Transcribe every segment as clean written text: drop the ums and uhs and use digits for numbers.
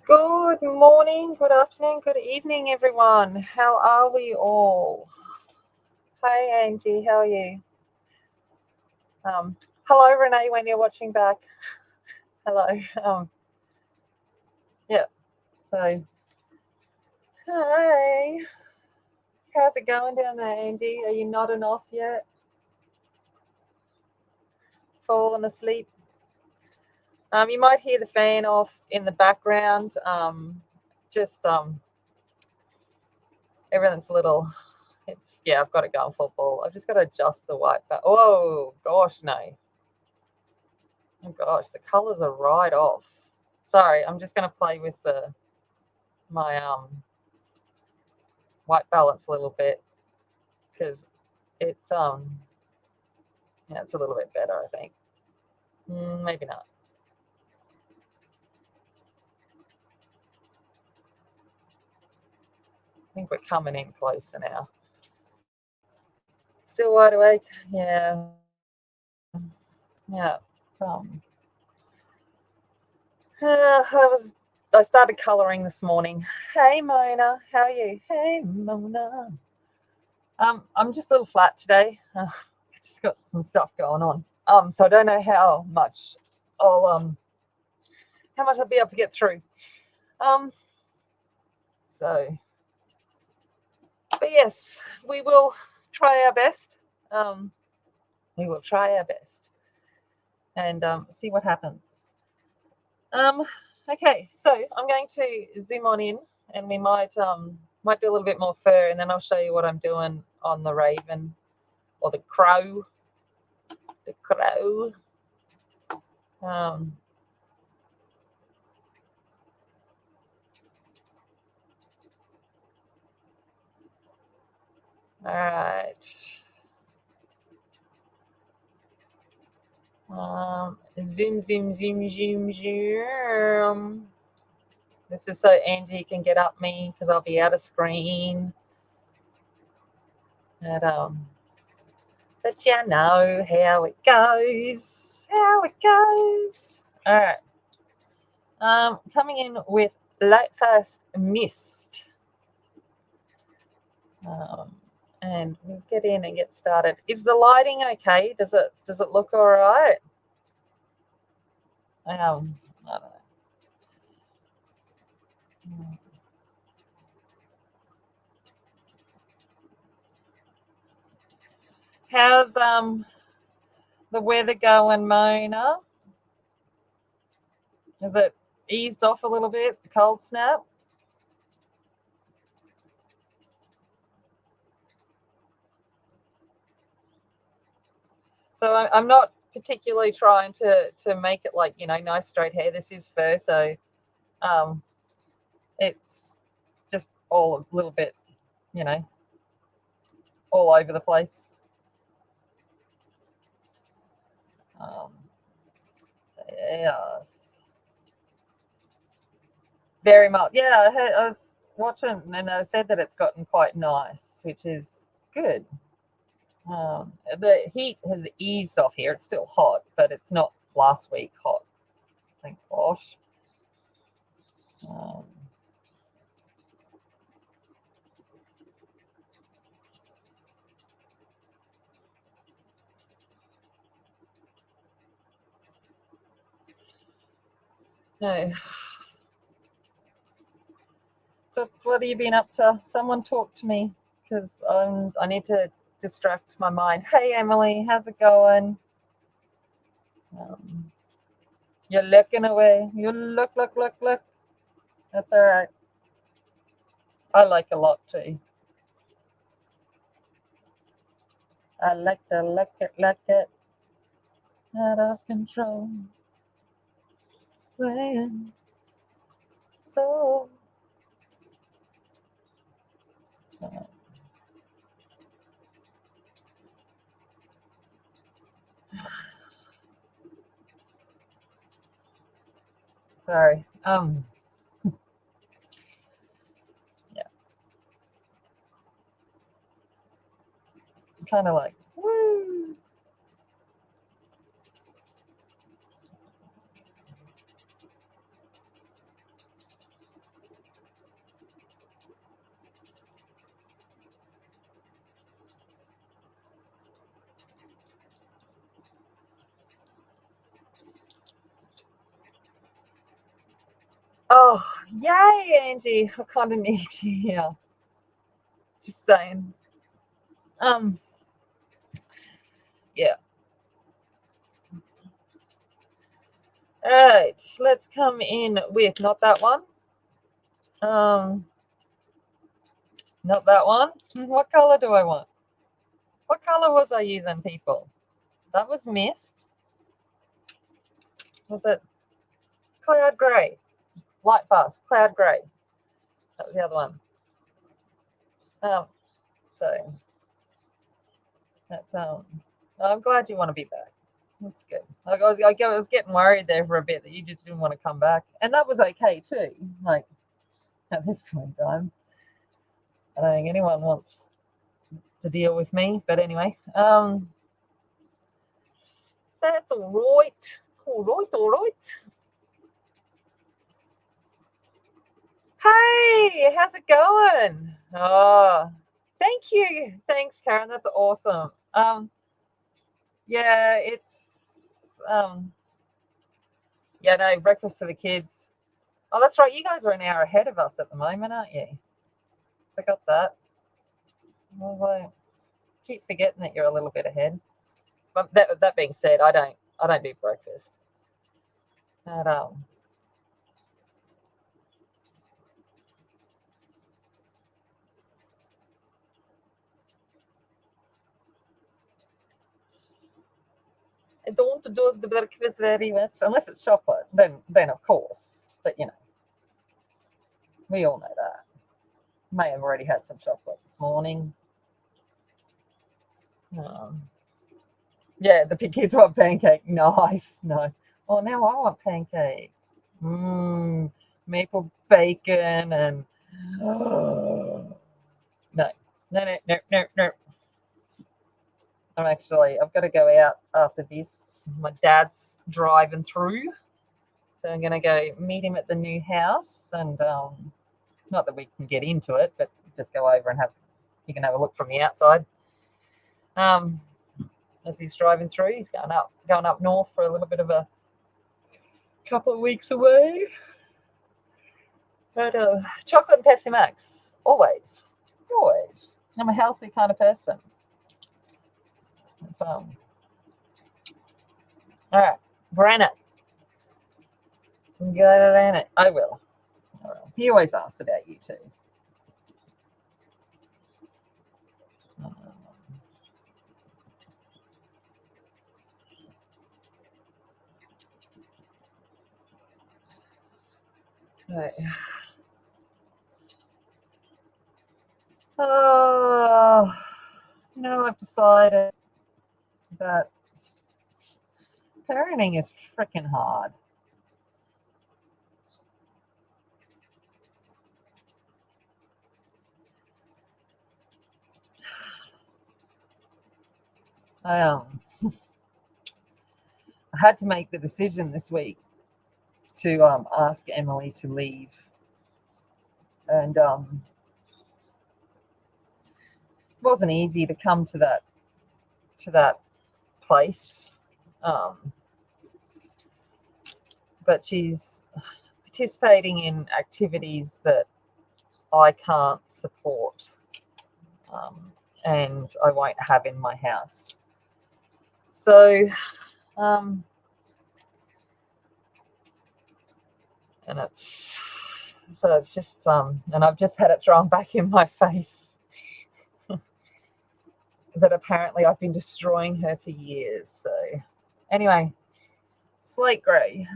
Good morning, good afternoon, good evening, everyone. How are we all? Hi, Angie. How are you? Um, Hello, Renee. When you're watching back, hello. Yeah. So, hi. How's it going down there, Angie? Are you nodding off yet? Falling asleep? You might hear the fan off in the background. Just everything's a little. It's yeah. I've got it going full ball. I've just got to adjust the white. Oh gosh, no. Oh gosh, the colours are right off. Sorry, I'm just going to play with my white balance a little bit because it's yeah, it's a little bit better, I think. Maybe not. I think we're coming in closer now. Still wide awake? Yeah, yeah. Um, I started colouring this morning. Hey Mona, how are you? Hey Mona. I'm just a little flat today. Just got some stuff going on. So I don't know I'll how much I'll be able to get through. Um, so, but yes, we will try our best. Um, we will try our best and see what happens. Um, okay, so I'm going to zoom on in, and we might do a little bit more fur, and then I'll show you what I'm doing on the raven or the crow. The crow. Um, all right. Zoom, zoom, zoom, zoom, zoom. This is so Angie can get up me because I'll be out of screen. And, but you know how it goes. How it goes. All right. Coming in with Lightfast Mist. Um, and we'll get in and get started. Is the lighting okay? Does it look all right? I don't know. How's the weather going, Mona? Has it eased off a little bit, the cold snap? So I'm not particularly trying to make it like nice straight hair. This is fur, so um, it's just all a little bit, you know, all over the place. Um, yes, very much. Yeah, I was watching and I said that it's gotten quite nice, which is good. The heat has eased off here. It's still hot, but it's not last week hot. Thank gosh. Um, no. So what have you been up to? Someone talk to me because I need to distract my mind. Hey Emily, how's it going? Um, you're looking away. You look. That's all right. I like a lot too. I like to like it, out of control. It's playing so. Uh, sorry. Yeah, I'm kind of like woo. Oh, yay, Angie. I kind of need you here. Just saying. Um, yeah. All right, let's come in with not that one. Um, not that one. What color do I want? What color was I using, people? That was mist. Was it cloud grey? Lightfast, cloud grey. That was the other one. So that's I'm glad you want to be back. That's good. I was getting worried there for a bit that you just didn't want to come back, and that was okay too. Like at this point in time, I don't think anyone wants to deal with me. But anyway, that's all right. All right, all right. Hey, how's it going? Oh, thank you. Thanks, Karen. That's awesome. Yeah, it's yeah, no, breakfast for the kids. Oh, that's right. You guys are an hour ahead of us at the moment, aren't you? Forgot that. I was like, keep forgetting that you're a little bit ahead. But that being said, I don't do breakfast. But I don't do the breakfast very much unless it's chocolate. Then of course. But we all know that. May have already had some chocolate this morning. Um, yeah, the kids want pancake. Nice, nice. Oh, now I want pancakes. Maple bacon and no, no, no, no, no, no. I've got to go out after this. My dad's driving through, so I'm going to go meet him at the new house. And not that we can get into it, but just go over and you can have a look from the outside. As he's driving through, he's going up north for a little bit of a couple of weeks away. But chocolate and Pepsi Max, always, always. I'm a healthy kind of person. All right, ran it. Go ran it. I will. He always asks about you too. Right. I've decided that parenting is freaking hard. I had to make the decision this week to ask Emily to leave, and it wasn't easy to come to that place. But she's participating in activities that I can't support, and I won't have in my house. So, and it's just and I've just had it thrown back in my face that apparently I've been destroying her for years. So, anyway, slate grey.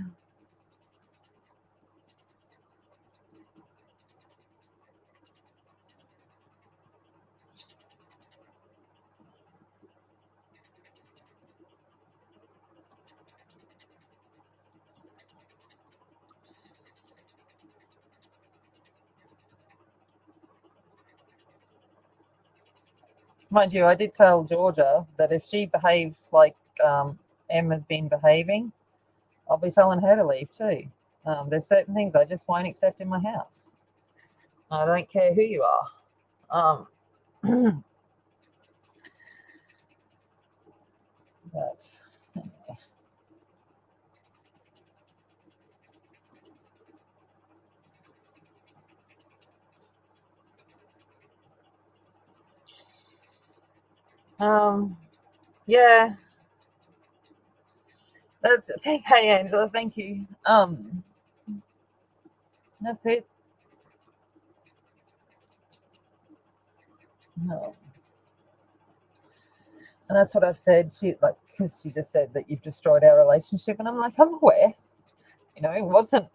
Mind you, I did tell Georgia that if she behaves like Emma's been behaving, I'll be telling her to leave too. There's certain things I just won't accept in my house. I don't care who you are. But anyway. Yeah, that's hey Angela, thank you. That's it. No. And that's what I've said. She like because she just said that you've destroyed our relationship, and I'm like, I'm aware. It wasn't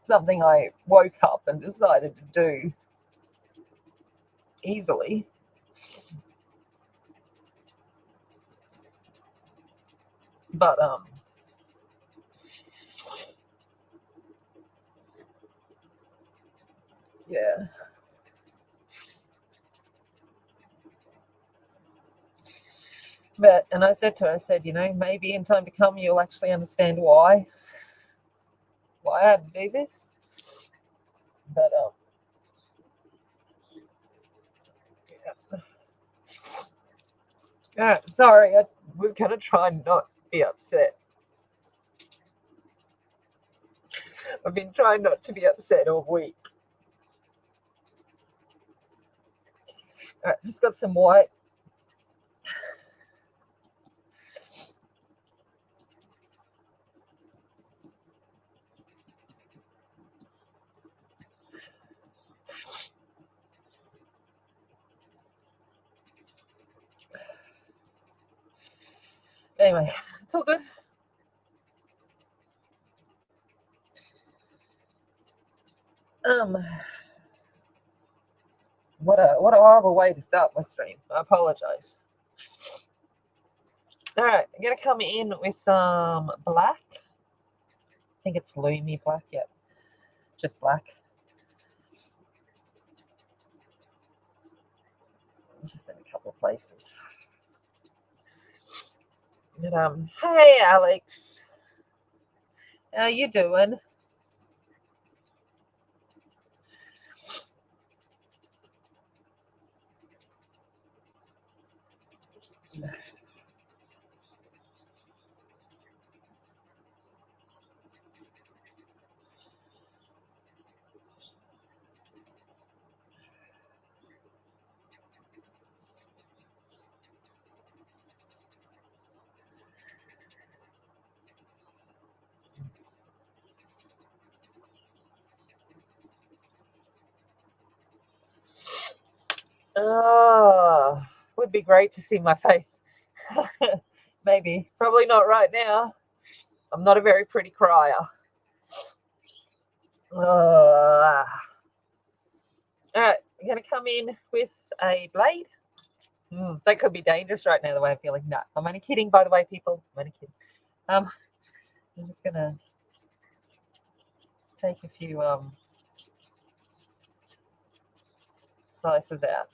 something I woke up and decided to do easily. But yeah. But and I said to her, I said, maybe in time to come you'll actually understand why I had to do this. But yeah. Sorry, I was gonna try and not be upset. I've been trying not to be upset all week. All right, just got some white. Anyway, it's all good. Um, what a horrible way to start my stream. I apologize. All right, I'm gonna come in with some black. I think it's Lumi black. Yep, just black. Just in a couple of places. But, hey Alex, how you doing? Oh, would be great to see my face. Maybe, probably not right now. I'm not a very pretty crier. All right, I'm gonna come in with a blade. That could be dangerous right now. The way I'm feeling. No, I'm only kidding. By the way, people, I'm only kidding. I'm just gonna take a few slices out.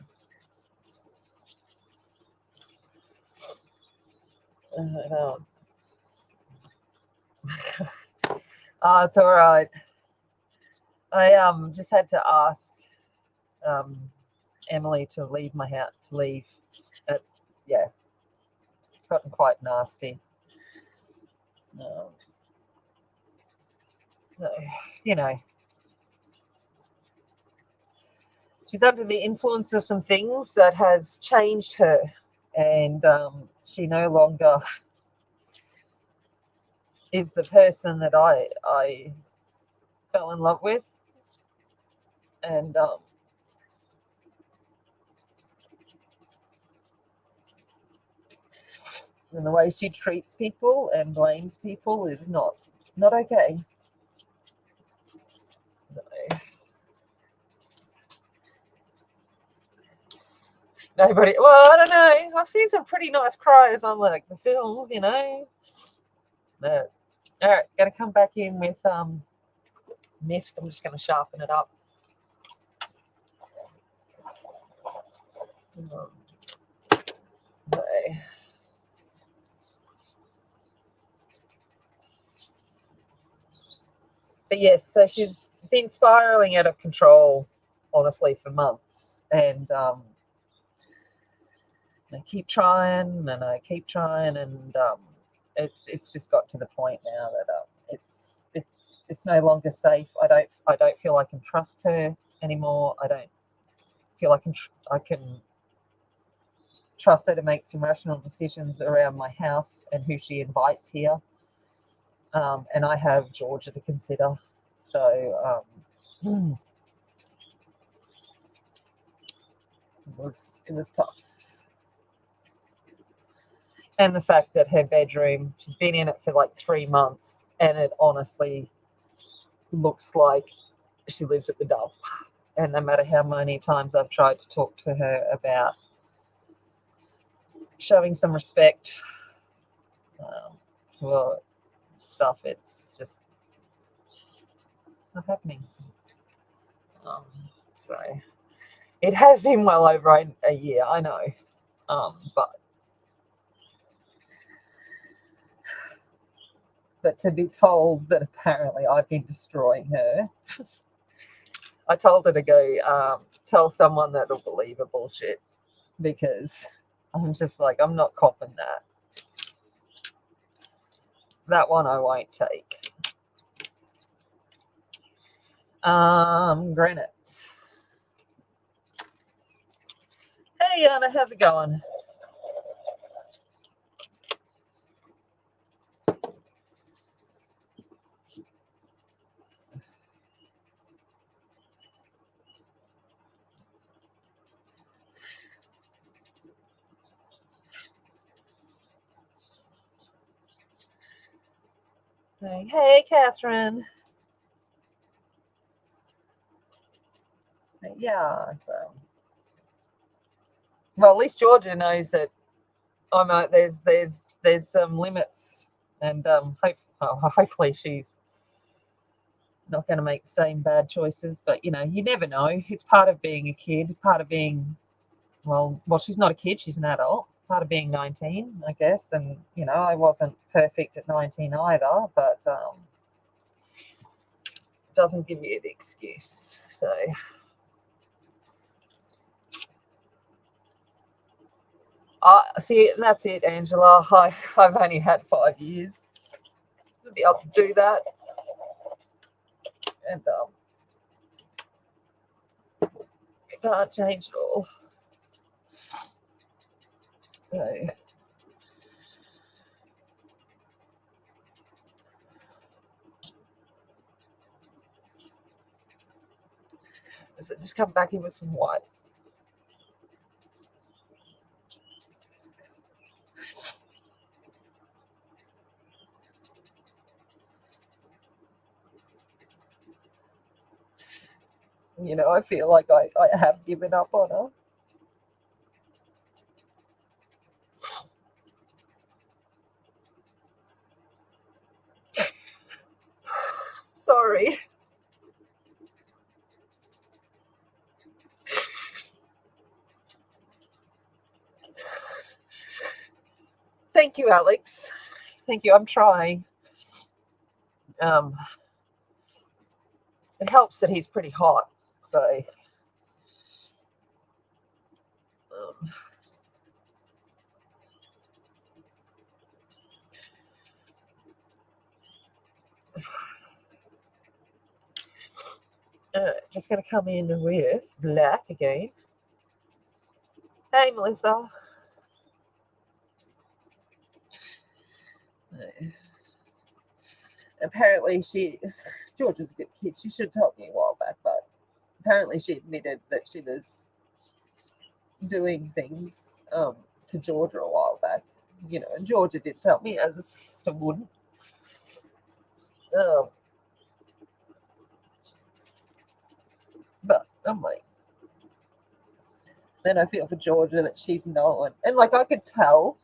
Oh, it's all right. I just had to ask um Emily to leave my house. To leave. That's yeah, gotten quite nasty. Um, you know, she's under the influence of some things that has changed her, and she no longer is the person that I fell in love with, and the way she treats people and blames people is not okay. No. Nobody. Well, I don't know. I've seen some pretty nice cries on like the films. But all right, gonna come back in with mist. I'm just gonna sharpen it up. Okay. But yes, so she's been spiraling out of control, honestly, for months, and I keep trying and I keep trying, and it's just got to the point now that it's no longer safe. I don't feel I can trust her anymore. I don't feel I can trust her to make some rational decisions around my house and who she invites here. And I have Georgia to consider. So it was tough. And the fact that her bedroom, she's been in it for like 3 months, and it honestly looks like she lives at the dump. And no matter how many times I've tried to talk to her about showing some respect for stuff, it's just not happening. So it has been well over a year, I know, but to be told that apparently I've been destroying her. I told her to go tell someone that'll believe her bullshit, because I'm just like, I'm not copping that. That one I won't take. Granite. Hey, Anna, how's it going? Hey, Catherine. Yeah, so well, at least Georgia knows that there's some limits, and hopefully she's not going to make the same bad choices. But you never know. It's part of being a kid, part of being well, she's not a kid, she's an adult. Part of being 19, I guess, and I wasn't perfect at 19 either, but doesn't give you the excuse. So. See, that's it, Angela. I've only had 5 years to be able to do that, and you can't change it all. So, just come back in with some white. I feel like I have given up on her. Sorry. Thank you, Alex. Thank you. I'm trying. It helps that he's pretty hot, so. Just going to come in with black again. Hey, Melissa. Apparently Georgia's a good kid. She should have told me a while back, but apparently she admitted that she was doing things to Georgia a while back. And Georgia did tell me, as a sister wouldn't. But I'm like, then I feel for Georgia that she's known, and like I could tell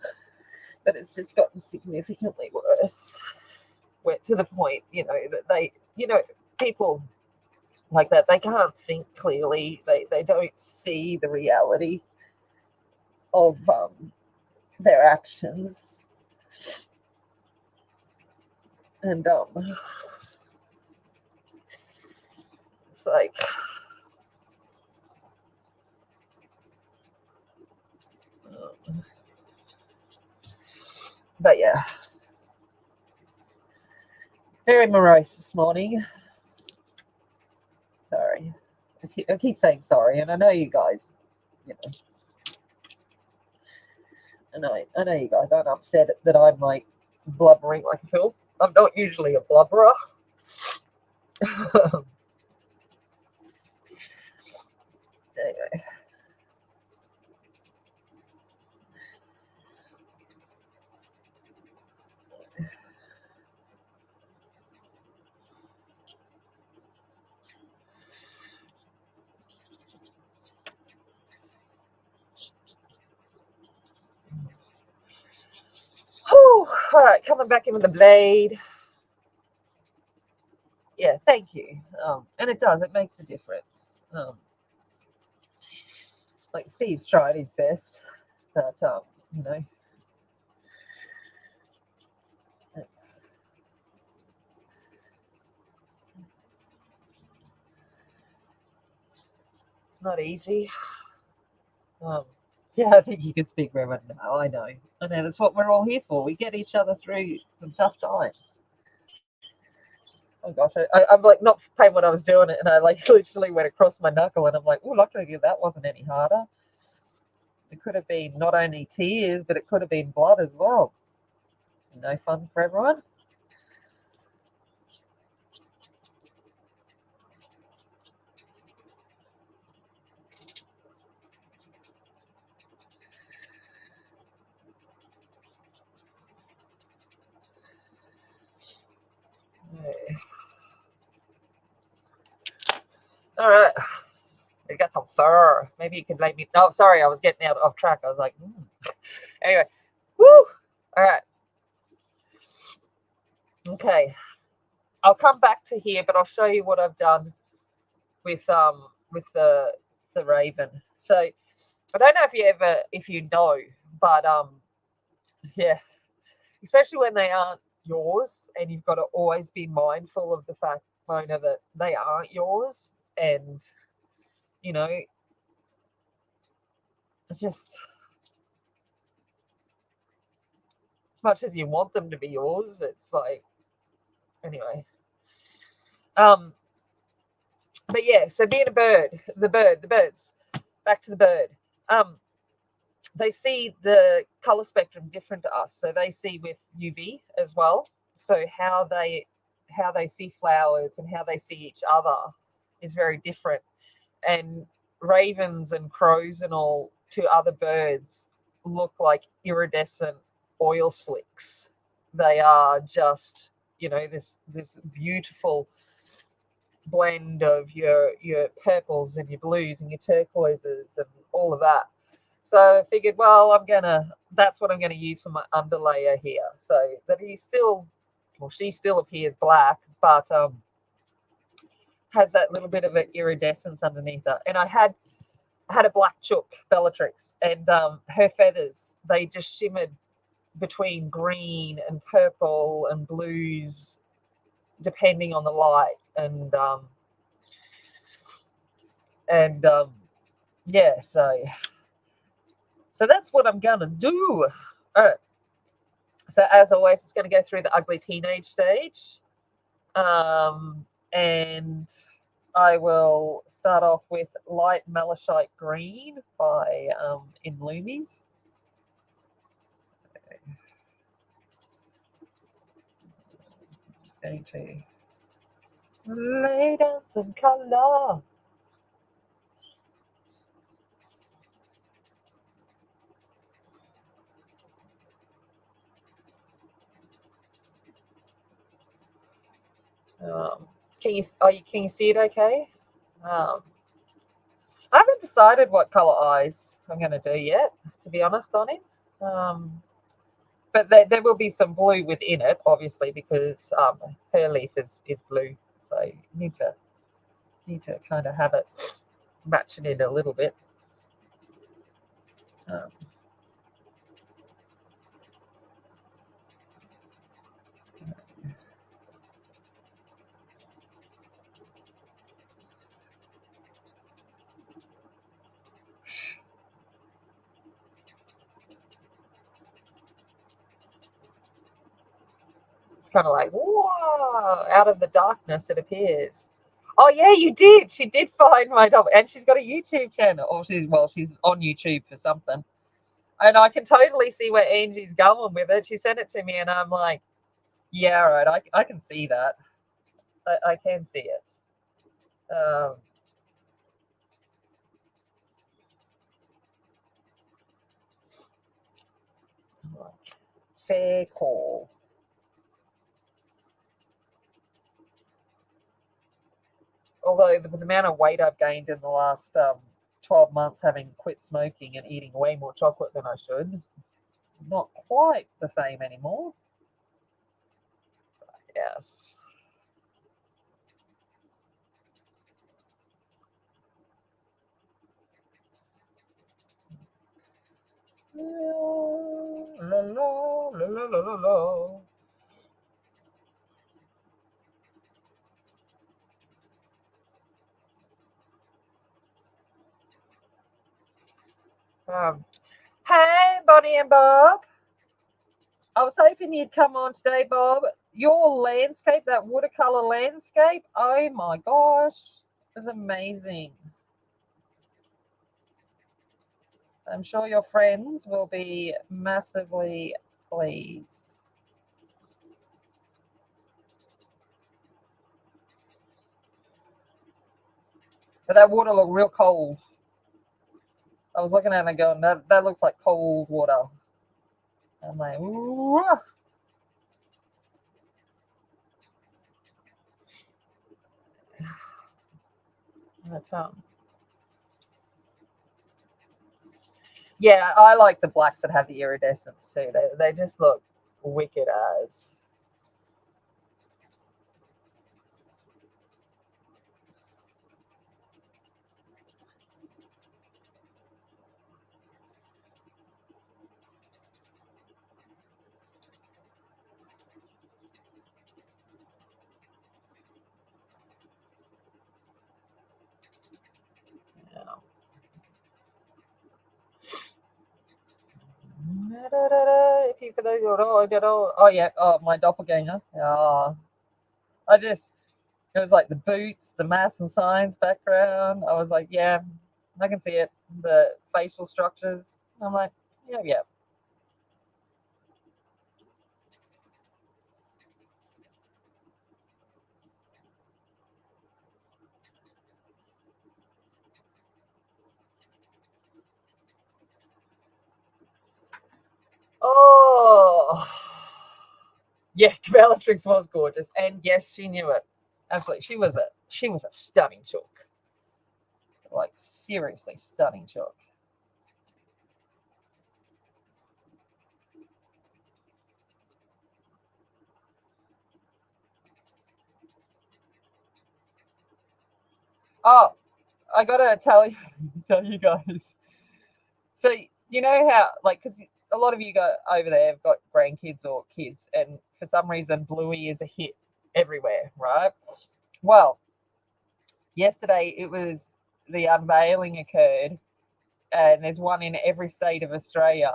that it's just gotten significantly worse. To the point, that they, people like that, they can't think clearly. They don't see the reality of their actions, and it's like, but yeah, very morose this morning. Sorry, I keep saying sorry, and I know you guys, I know you guys aren't upset that I'm like blubbering like a fool. I'm not usually a blubberer. Anyway. All right, coming back in with the blade. Yeah, thank you. And it does, it makes a difference. Like Steve's tried his best, but you know, it's not easy. Yeah, I think you can speak for everyone now. I know. That's what we're all here for. We get each other through some tough times. Oh gosh, I'm like not paying what I was doing, and I like literally went across my knuckle, and I'm like, oh, luckily that wasn't any harder. It could have been not only tears, but it could have been blood as well. No fun for everyone. All right. I got some fur. Maybe you can blame me. No, sorry, I was getting out off track. I was like, Anyway. Woo! All right. Okay. I'll come back to here, but I'll show you what I've done with the raven. So I don't know if you know, but yeah, especially when they aren't yours, and you've got to always be mindful of the fact, Mona, that they aren't yours, and you know, just as much as you want them to be yours, it's like anyway. But yeah, so being a bird, the birds, back to the bird. They see the color spectrum different to us, so they see with UV as well. So how they see flowers and how they see each other is very different. And ravens and crows and all to other birds look like iridescent oil slicks. They are just, this beautiful blend of your purples and your blues and your turquoises and all of that. So I figured, well, that's what I'm gonna use for my underlayer here. So that she still appears black, but has that little bit of an iridescence underneath her. And I had a black chook, Bellatrix, and her feathers, they just shimmered between green and purple and blues, depending on the light. And yeah, so that's what I'm gonna do. All right. So as always, it's going to go through the ugly teenage stage, and I will start off with light malachite green by in Lumi's. Okay. Just going to lay down some color. Can you see it okay? I haven't decided what color eyes I'm going to do yet, to be honest on it. But there will be some blue within it, obviously, because Herleif is blue. So you need to kind of have it matching it a little bit. It's kind of like, whoa, out of the darkness it appears. Oh yeah, you did. She did find my double, and she's got a YouTube channel. Or she's on YouTube for something. And I can totally see where Angie's going with it. She sent it to me, and I'm like, yeah, right. I can see that. I can see it. Um, fair call. Although the amount of weight I've gained in the last 12 months, having quit smoking and eating way more chocolate than I should, not quite the same anymore. Yes. La, la, la, la, la, la, la. Hey, Bonnie and Bob. I was hoping you'd come on today, Bob. Your landscape, that watercolor landscape, oh my gosh, is amazing. I'm sure your friends will be massively pleased. But that water looked real cold. I was looking at it and going, that looks like cold water. I'm like, ooh. Yeah, I like the blacks that have the iridescence too. They just look wicked as. If you could, oh yeah, oh my doppelganger. I just, it was like the boots, the mass and signs background. I was like, yeah, I can see it. The facial structures. I'm like, yeah, yeah. Oh, yeah, Bellatrix was gorgeous, and yes, she knew it. Absolutely, she was a stunning chook. Like seriously stunning chook. Oh, I gotta tell you guys. So you know how, like, because a lot of you go over there have got grandkids or kids, and for some reason, Bluey is a hit everywhere, right? Well, yesterday it was the unveiling occurred, and there's one in every state of Australia.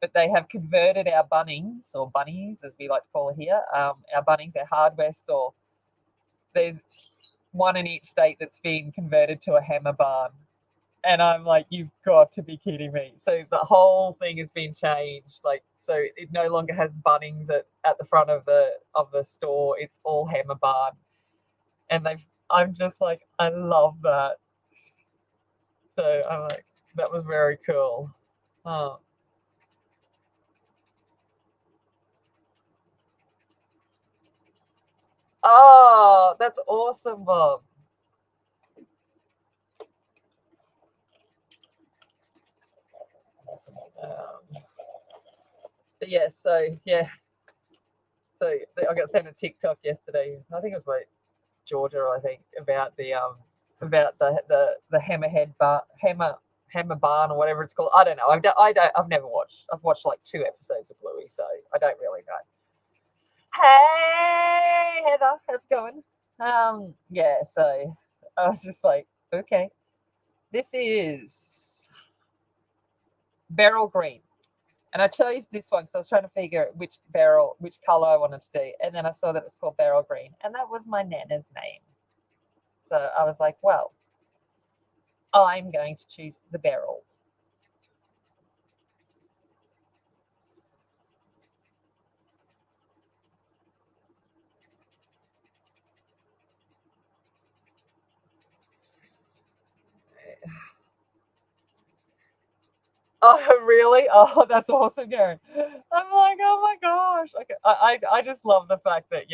But they have converted our Bunnings, or Bunnies as we like to call it here, our Bunnings, our hardware store. There's one in each state that's been converted to a hammer barn. And I'm like, you've got to be kidding me. So the whole thing has been changed. Like, so it no longer has Bunnings at the front of the store. It's all hammer barn. And I'm just like, I love that. So I'm like, that was very cool. Oh, oh, that's awesome, Bob. Um, but yeah, so yeah, so I got sent a TikTok yesterday. I think it was by Georgia. I think about the hammerhead bar hammer barn or whatever it's called. I don't know. I've never watched. I've watched like 2 episodes of Bluey, so I don't really know. Hey Heather, how's it going? Yeah. So I was just like, okay, this is beryl green. And I chose this one because I was trying to figure which color I wanted to do. And then I saw that it's called beryl green. And that was my Nana's name. So I was like, well, I'm going to choose the beryl. Oh, really? Oh, that's awesome, Karen. I'm like, oh my gosh. Okay. I just love the fact that,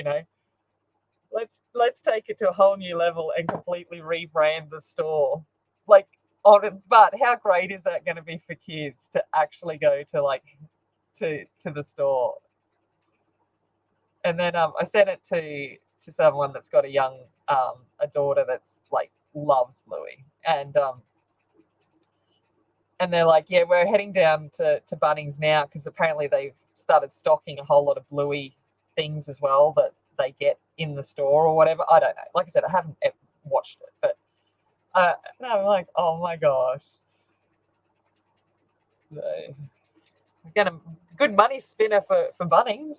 let's take it to a whole new level and completely rebrand the store. Like, but how great is that going to be for kids to actually go to to the store? And then I sent it to someone that's got a daughter that's like loves Louis, and they're like, yeah, we're heading down to Bunnings now because apparently they've started stocking a whole lot of Bluey things as well that they get in the store or whatever. I don't know. Like I said, I haven't watched it, but and I'm like, oh my gosh. So, get a good money spinner for Bunnings.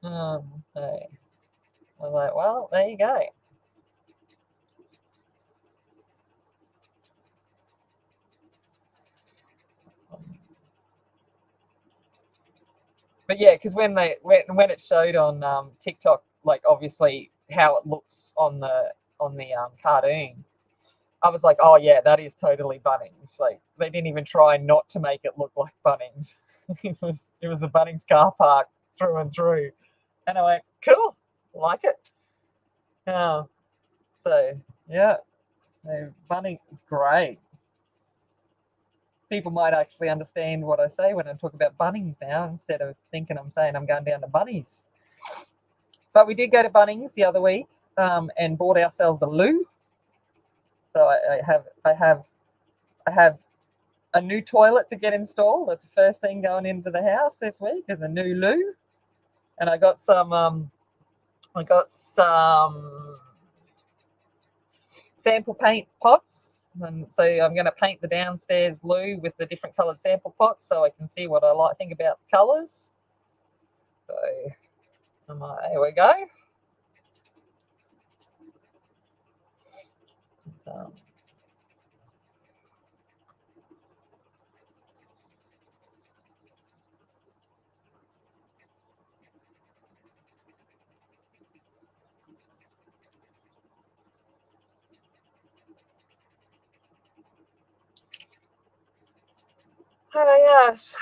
So I was like, well, there you go. But yeah, because when it showed on TikTok, like obviously how it looks on the cartoon, I was like, oh yeah, that is totally Bunnings. Like they didn't even try not to make it look like Bunnings. it was a Bunnings car park through and through, and I went, cool, like it. So yeah, Bunnings is great. People might actually understand what I say when I talk about Bunnings now instead of thinking I'm saying I'm going down to Bunnies. But we did go to Bunnings the other week and bought ourselves a loo. So I have a new toilet to get installed. That's the first thing going into the house this week is a new loo, and I got some sample paint pots. And so I'm going to paint the downstairs loo with the different coloured sample pots so I can see what I think about the colours. So there we go. Yes.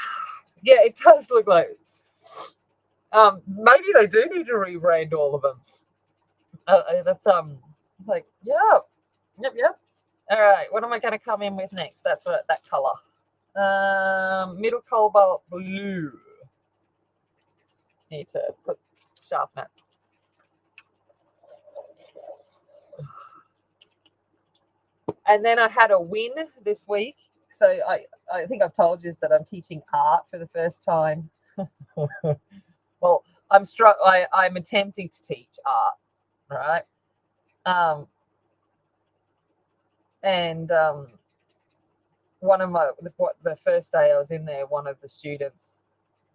Yeah, it does look like. Maybe they do need to rebrand all of them. That's It's like yep. All right, what am I going to come in with next? That's that color. Middle cobalt blue. Need to sharpen it. And then I had a win this week. So I think I've told you that I'm teaching art for the first time. Well, I'm attempting to teach art, right? And one of the first day I was in there, one of the students,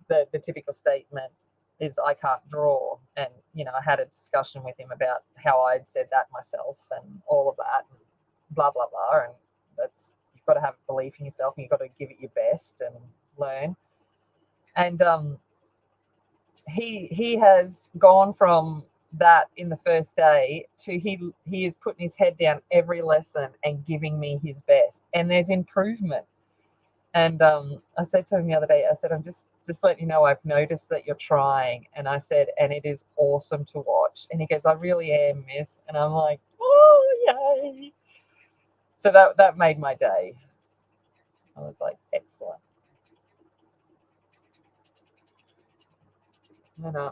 the typical statement is I can't draw, and I had a discussion with him about how I'd said that myself and all of that, and blah blah blah, and you've got to have belief in yourself and you've got to give it your best and learn. And he has gone from that in the first day to he is putting his head down every lesson and giving me his best, and there's improvement. And I said to him the other day, I said, I'm just letting you know I've noticed that you're trying, and I said, and it is awesome to watch. And he goes, I really am, miss. And I'm like, oh yay. So that made my day. I was like, excellent. And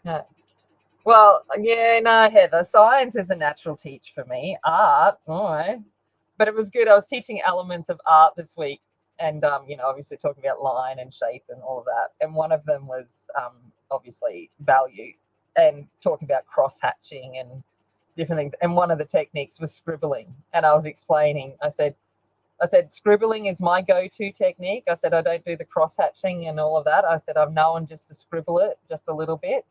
yeah. Well, yeah, no, Heather, science is a natural teach for me. Art, all right. But it was good. I was teaching elements of art this week, and obviously talking about line and shape and all of that. And one of them was obviously value, and talking about cross hatching and different things. And one of the techniques was scribbling. And I was explaining. I said scribbling is my go-to technique. I said I don't do the cross hatching and all of that. I said I'm known just to scribble it just a little bit,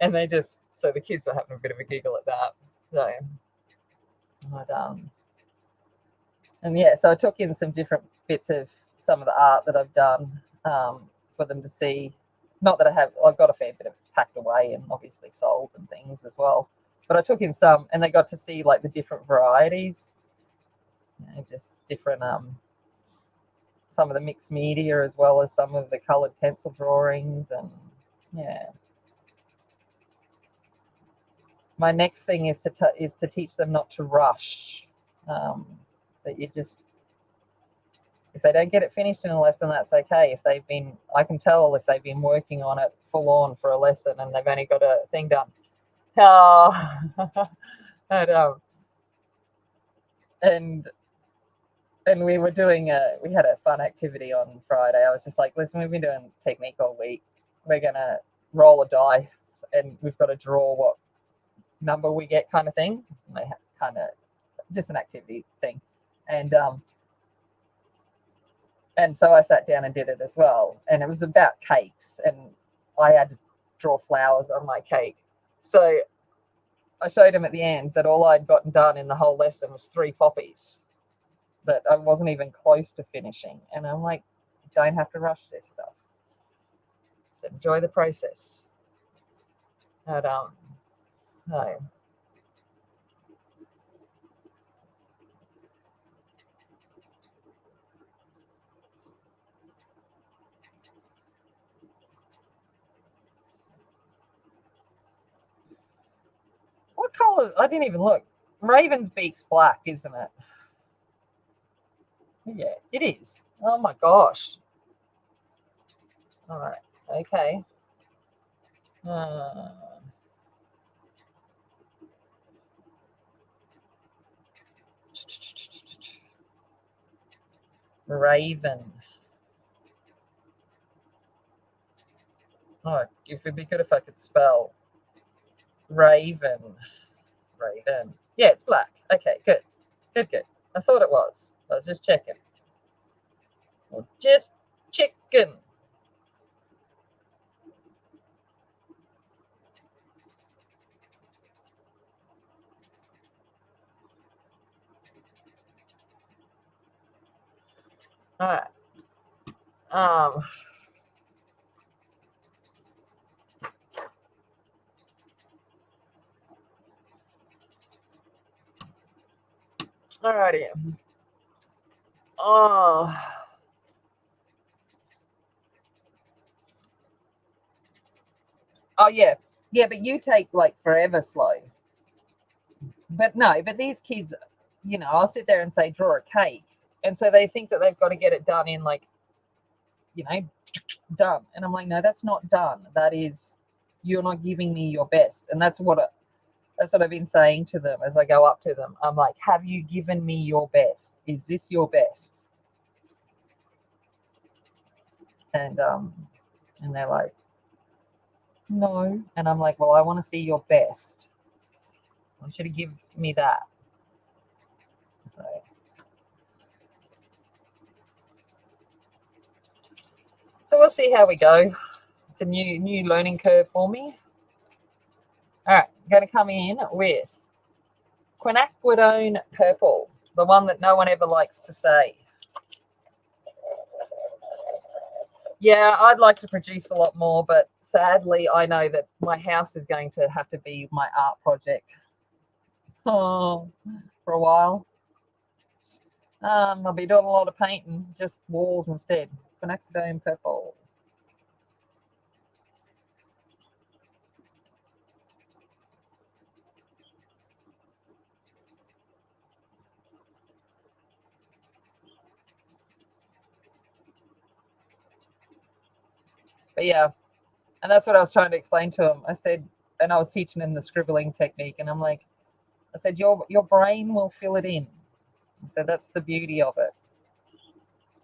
and so the kids were having a bit of a giggle at that. So, and yeah, so I took in some different bits of some of the art that I've done for them to see. Not that I've got a fair bit of it's packed away and obviously sold and things as well. But I took in some, and they got to see like the different varieties, just different some of the mixed media as well as some of the coloured pencil drawings, and yeah. My next thing is to teach them not to rush. That you just, if they don't get it finished in a lesson, that's okay. If they've been, I can tell if they've been working on it full on for a lesson and they've only got a thing done. Oh, and we were doing we had a fun activity on Friday. I was just like, listen, we've been doing technique all week. We're gonna roll a die, and we've got to draw what number we get, kind of thing. Kind of just an activity thing, and so I sat down and did it as well. And it was about cakes, and I had to draw flowers on my cake. So I showed him at the end that all I'd gotten done in the whole lesson was 3 poppies, that I wasn't even close to finishing. And I'm like, don't have to rush this stuff. So enjoy the process. And, no. What colour? I didn't even look. Raven's beak's black, isn't it? Yeah, it is. Oh my gosh. All right. Okay. Raven. Oh, it'd be good if I could spell Raven. Raven. Yeah, it's black. Okay, good. Good. I thought it was. I was just checking. Well, just checking. All right. Alrighty. Oh. Oh yeah. Yeah, but you take like forever slow. But no, but these kids, I'll sit there and say draw a cake, and so they think that they've got to get it done in like, done. And I'm like, no, that's not done. That is, you're not giving me your best. And that's what I've been saying to them as I go up to them. I'm like, have you given me your best? Is this your best? And they're like, no. And I'm like, well, I want to see your best. I want you to give me that. So we'll see how we go. It's a new learning curve for me. All right, I'm going to come in with quinacridone purple, the one that no one ever likes to say. Yeah, I'd like to produce a lot more, but sadly, I know that my house is going to have to be my art project for a while. I'll be doing a lot of painting, just walls instead. Quinacridone purple. But yeah, and that's what I was trying to explain to him. I said, and I was teaching him the scribbling technique, and I'm like, I said, your brain will fill it in. So that's the beauty of it.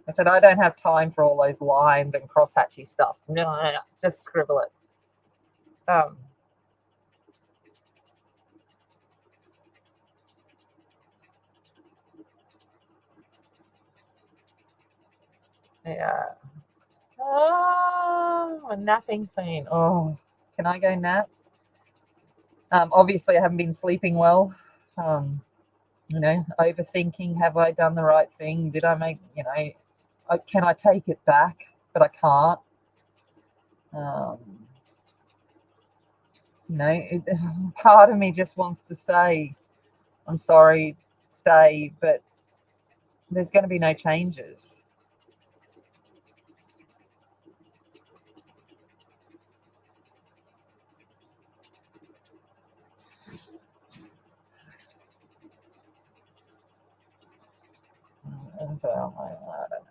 I said, I don't have time for all those lines and crosshatchy stuff. No, just scribble it. Yeah. Oh, a napping scene. Oh, can I go nap? Obviously, I haven't been sleeping well. Overthinking. Have I done the right thing? Did I make? Can I take it back? But I can't. Part of me just wants to say, I'm sorry, stay, but there's going to be no changes. And so I'm like, I don't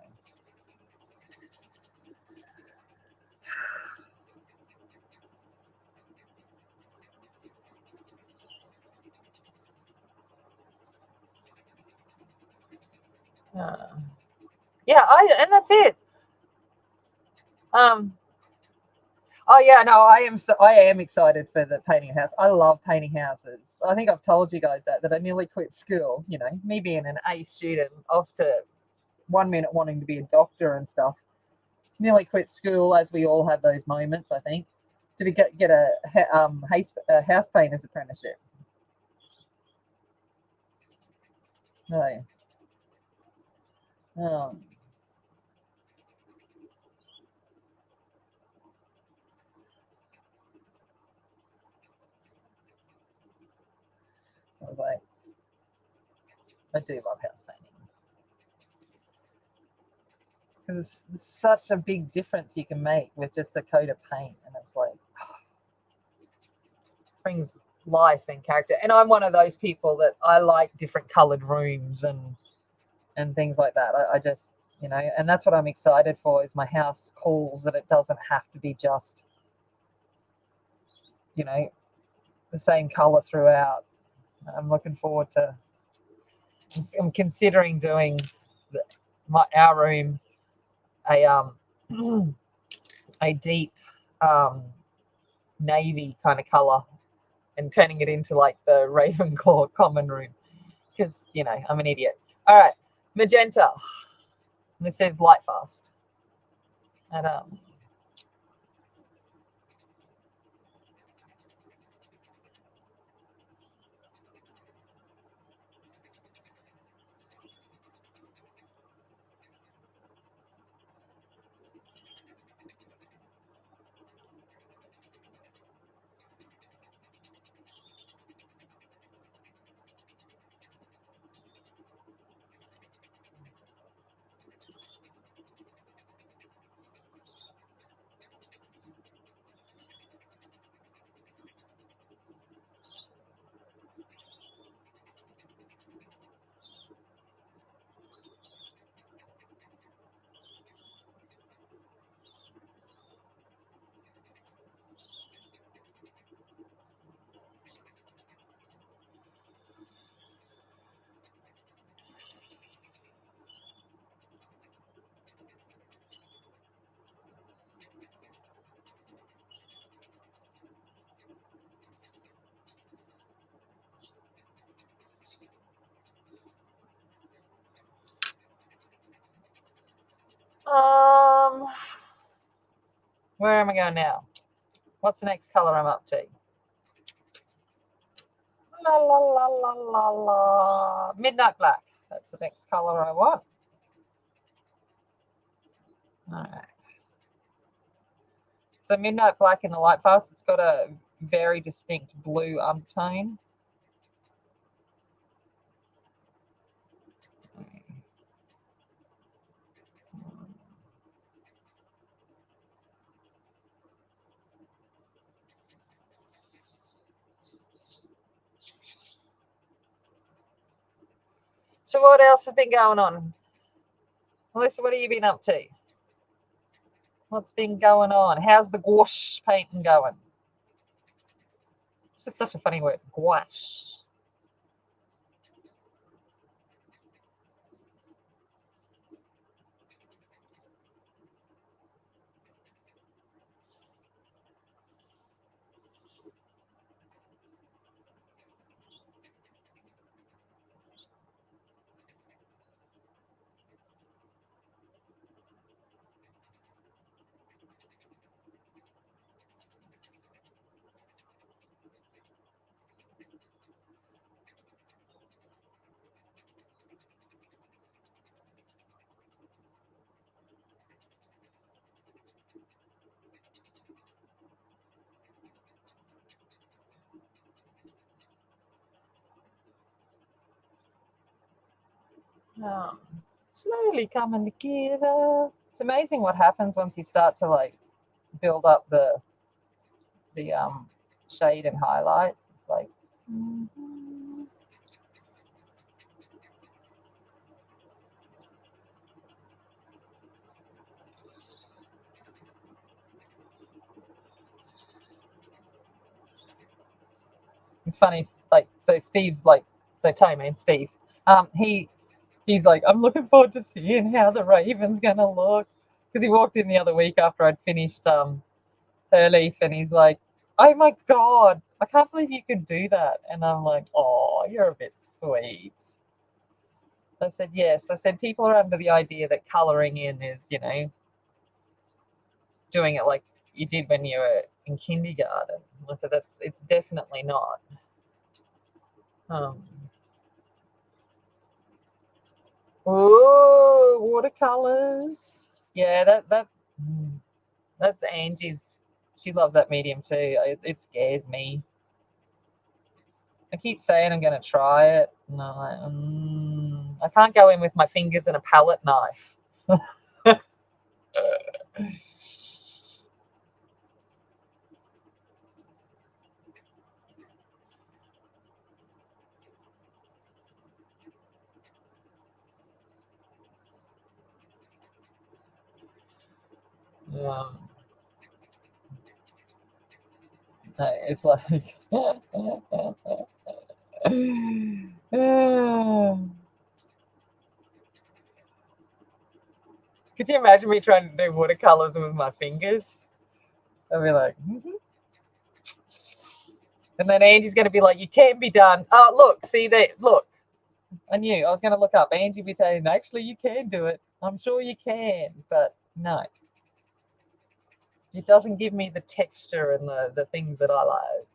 know. Yeah, and that's it. Oh yeah, no, I am excited for the painting house. I love painting houses. I think I've told you guys that I nearly quit school. Me being an A student, off to 1 minute wanting to be a doctor and stuff. Nearly quit school, as we all have those moments. I think to get a house painter's apprenticeship. No. Um, I was like, I do love house painting because it's such a big difference you can make with just a coat of paint, and it's like brings life and character. And I'm one of those people that I like different coloured rooms and things like that. I just and that's what I'm excited for. Is my house calls that it doesn't have to be just the same colour throughout. I'm looking forward to. I'm considering doing our room a a deep navy kind of color and turning it into like the Ravenclaw common room because I'm an idiot. All right, magenta. This says Lightfast. And where am I going now? What's the next color I'm up to? La la la la la la. Midnight black. That's the next color I want. All right. So midnight black in the Lightfast, it's got a very distinct blue undertone. So what else has been going on? Melissa, what have you been up to? What's been going on? How's the gouache painting going? It's just such a funny word, gouache. Um, slowly coming together. It's amazing what happens once you start to like build up the shade and highlights. It's like it's funny. Like so, Steve's like so Tommy and Steve. He's like, I'm looking forward to seeing how the Raven's gonna look because he walked in the other week after I'd finished Herleif, and he's like, "Oh my god, I can't believe you could do that." And I'm like, "Oh, you're a bit sweet." I said, "Yes." I said, "People are under the idea that coloring in is, doing it like you did when you were in kindergarten." I said, it's definitely not." Um, oh, watercolors. Yeah, that's Angie's. She loves that medium too. It scares me. I keep saying I'm going to try it. And I'm like, I can't go in with my fingers and a palette knife. Um, it's like, could you imagine me trying to do watercolors with my fingers? I'd be like, and then Angie's going to be like, "You can be done." Oh, look, see that? Look, I knew I was going to look up. Angie be saying, "Actually, you can do it. I'm sure you can," but no, it doesn't give me the texture and the things that I like.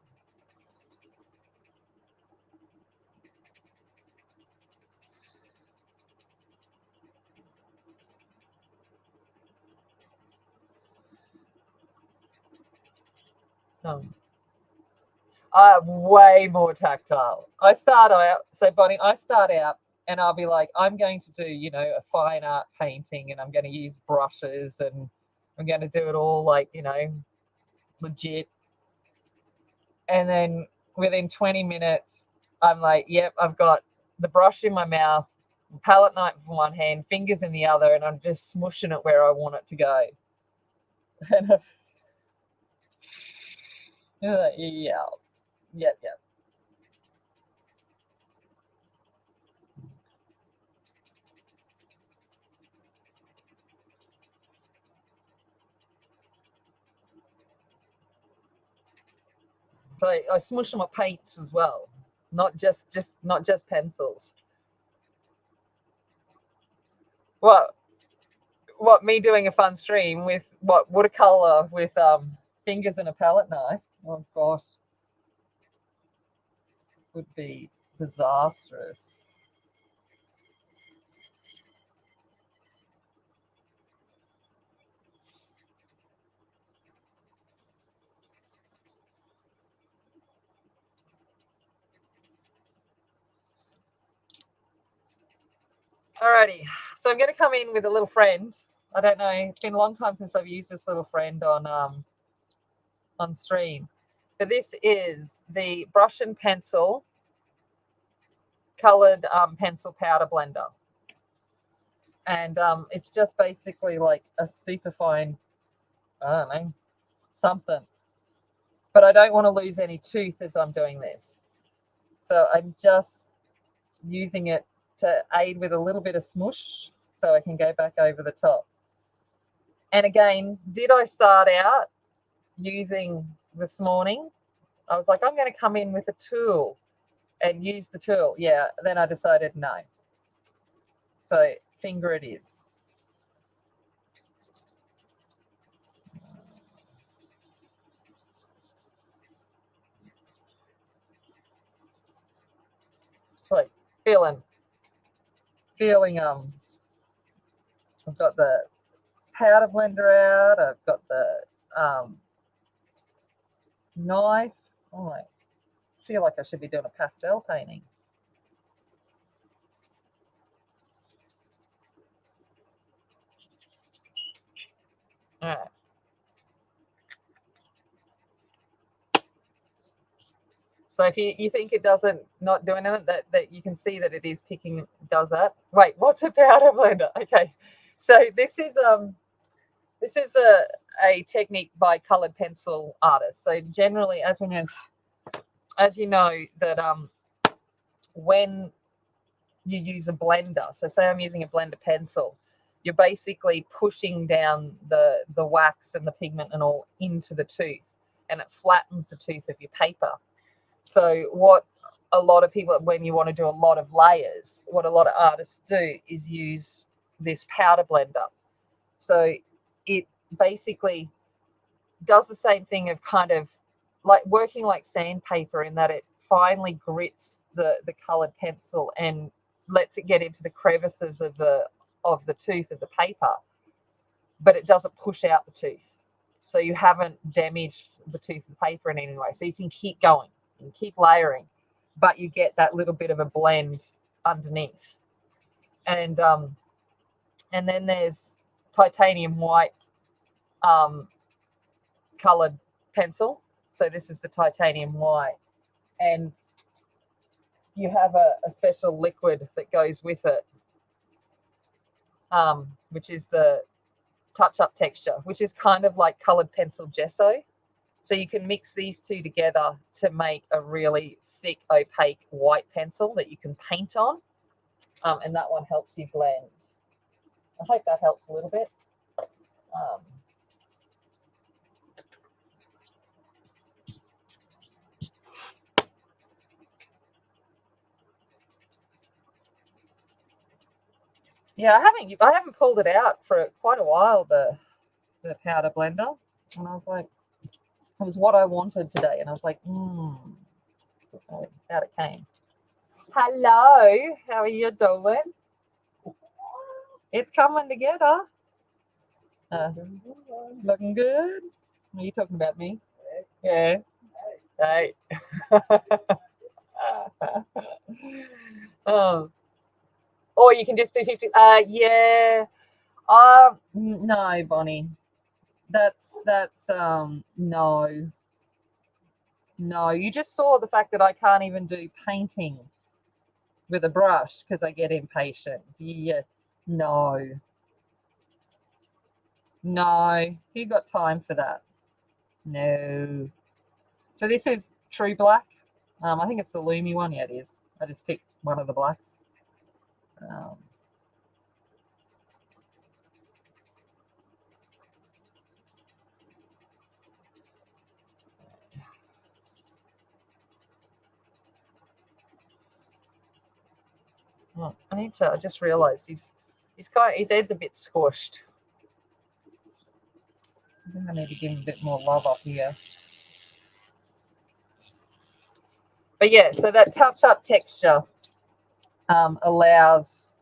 Um, I'm way more tactile. I start out, so Bonnie, I start out and I'll be like, I'm going to do, a fine art painting and I'm going to use brushes and I'm going to do it all like, legit. And then within 20 minutes, I'm like, yep, I've got the brush in my mouth, palette knife in one hand, fingers in the other, and I'm just smushing it where I want it to go. And I'm like, yeah, yep, yep. So I smush them with paints as well, not just pencils. What what me doing a fun stream with what watercolor with fingers and a palette knife? Oh gosh, would be disastrous. Alrighty, so I'm going to come in with a little friend. I don't know. It's been a long time since I've used this little friend on stream. But this is the brush and pencil colored pencil powder blender, and it's just basically like a super fine, I don't know, something. But I don't want to lose any tooth as I'm doing this, so I'm just using it to aid with a little bit of smush, so I can go back over the top. And again, did I start out using this morning? I was like, I'm going to come in with a tool and use the tool. Yeah, then I decided no. So finger it is. It's like feeling I've got the powder blender out, I've got the knife. Oh, I feel like I should be doing a pastel painting. All right. So if you think it doesn't not doing it, that you can see that it is picking, does that. Wait, what's a powder blender? Okay, so this is a technique by colored pencil artists. So generally, as you know that when you use a blender, so say I'm using a blender pencil, you're basically pushing down the wax and the pigment and all into the tooth, and it flattens the tooth of your paper. So what a lot of people, when you want to do a lot of layers, what a lot of artists do is use this powder blender. So it basically does the same thing of kind of like working like sandpaper, in that it finely grits the colored pencil and lets it get into the crevices of the tooth of the paper, but it doesn't push out the tooth. So you haven't damaged the tooth of the paper in any way. So you can keep going and keep layering, but you get that little bit of a blend underneath. And then there's titanium white colored pencil. So this is the titanium white, and you have a special liquid that goes with it, which is the touch-up texture, which is kind of like colored pencil gesso. So you can mix these two together to make a really thick, opaque white pencil that you can paint on, and that one helps you blend. I hope that helps a little bit. Yeah, I haven't pulled it out for quite a while, the powder blender, and I was like, it was what I wanted today, and I was like, out it came. Hello, how are you doing? It's coming together. Looking good. Are you talking about me? Yeah. Hey. Oh. Or you can just do 50. Yeah. No, Bonnie. That's no. No, you just saw the fact that I can't even do painting with a brush because I get impatient. Yes. No. No. You got time for that? No. So this is True Black. I think it's the Lumi one. Yeah, it is. I just picked one of the blacks. I just realised his head's a bit squished. I think I need to give him a bit more love up here. But yeah, so that touch-up texture allows.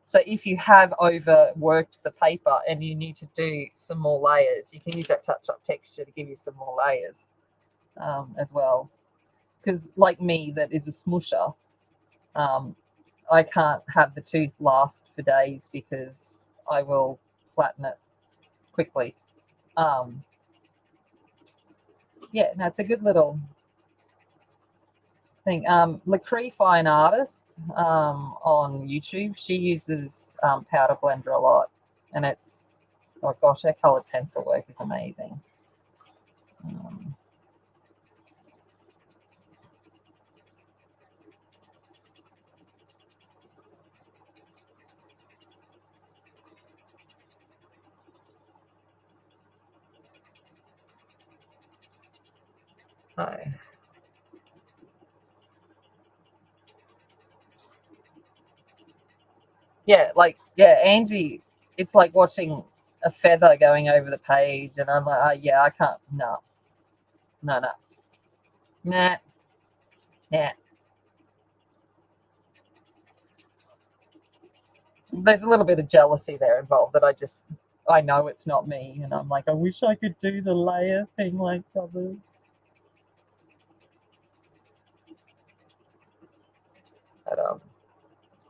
So if you have overworked the paper and you need to do some more layers, you can use that touch-up texture to give you some more layers as well. Because like me, that is a smoosher. I can't have the tooth last for days because I will flatten it quickly. Yeah, no, it's a good little thing. Lacree Fine Artist on YouTube, she uses powder blender a lot, and it's, oh gosh, her colored pencil work is amazing. Hi. Yeah, Angie, it's like watching a feather going over the page, and I'm like, yeah, I can't. No. Nah. There's a little bit of jealousy there involved that I know it's not me, and I'm like, I wish I could do the layer thing like others. But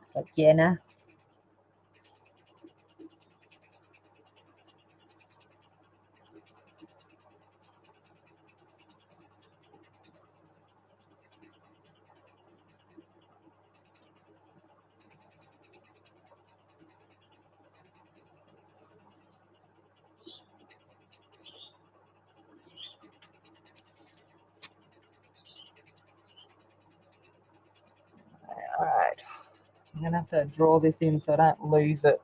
it's like, yeah, nah. I'm going to have to draw this in so I don't lose it.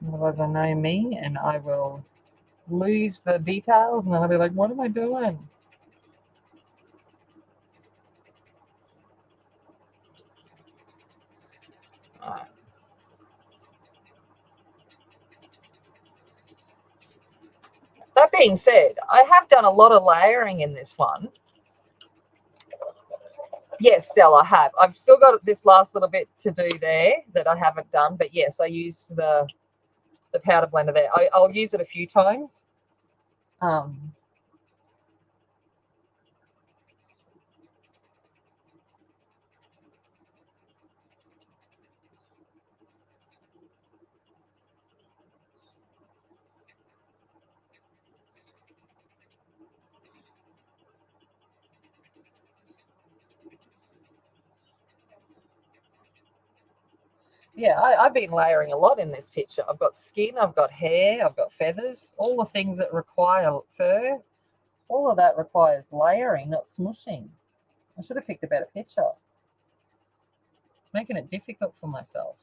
Otherwise, I know me and I will lose the details and then I'll be like, what am I doing? That being said, I have done a lot of layering in this one. Yes, Stella, I have. I've still got this last little bit to do there that I haven't done, but yes, I used the powder blender there. I'll use it a few times. Yeah, I've been layering a lot in this picture. I've got skin, I've got hair, I've got feathers, all the things that require fur. All of that requires layering, not smushing. I should have picked a better picture. Making it difficult for myself.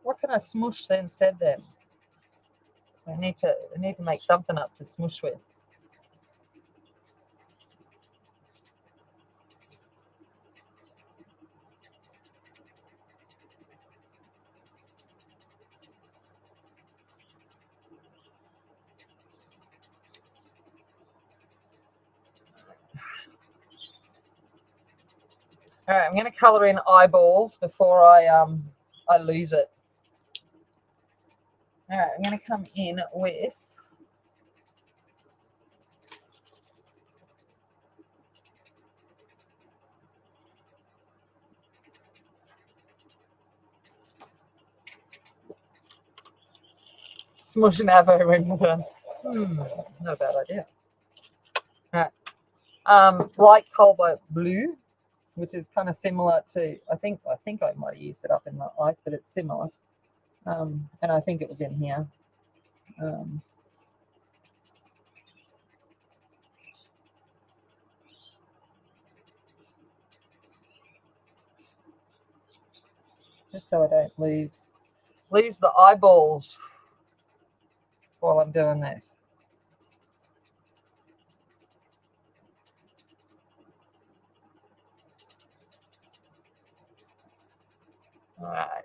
What can I smush instead then? I need to make something up to smush with. All right, I'm going to color in eyeballs before I lose it. All right, I'm going to come in with smush an avo when you're done. Not a bad idea. All right, light cobalt blue, which is kind of similar to I think I might have used it up in the ice, but it's similar. And I think it was in here. Just so I don't lose the eyeballs while I'm doing this. All right.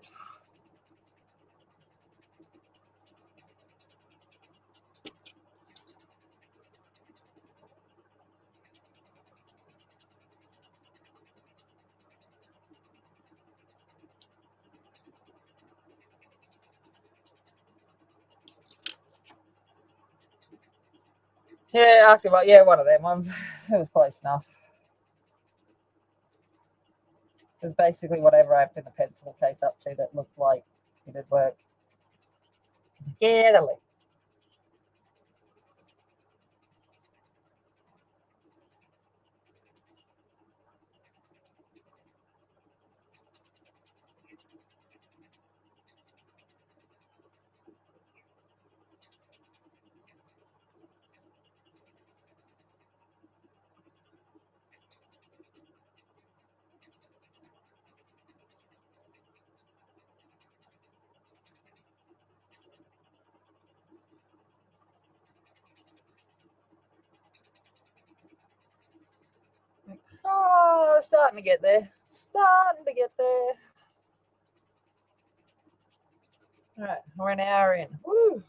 Yeah, Arctic, yeah, one of them ones. It was close enough. It was basically whatever I opened the pencil case up to that looked like it would work. Yeah, that'll do. starting to get there. Starting to get there. All right, we're an hour in. Woo!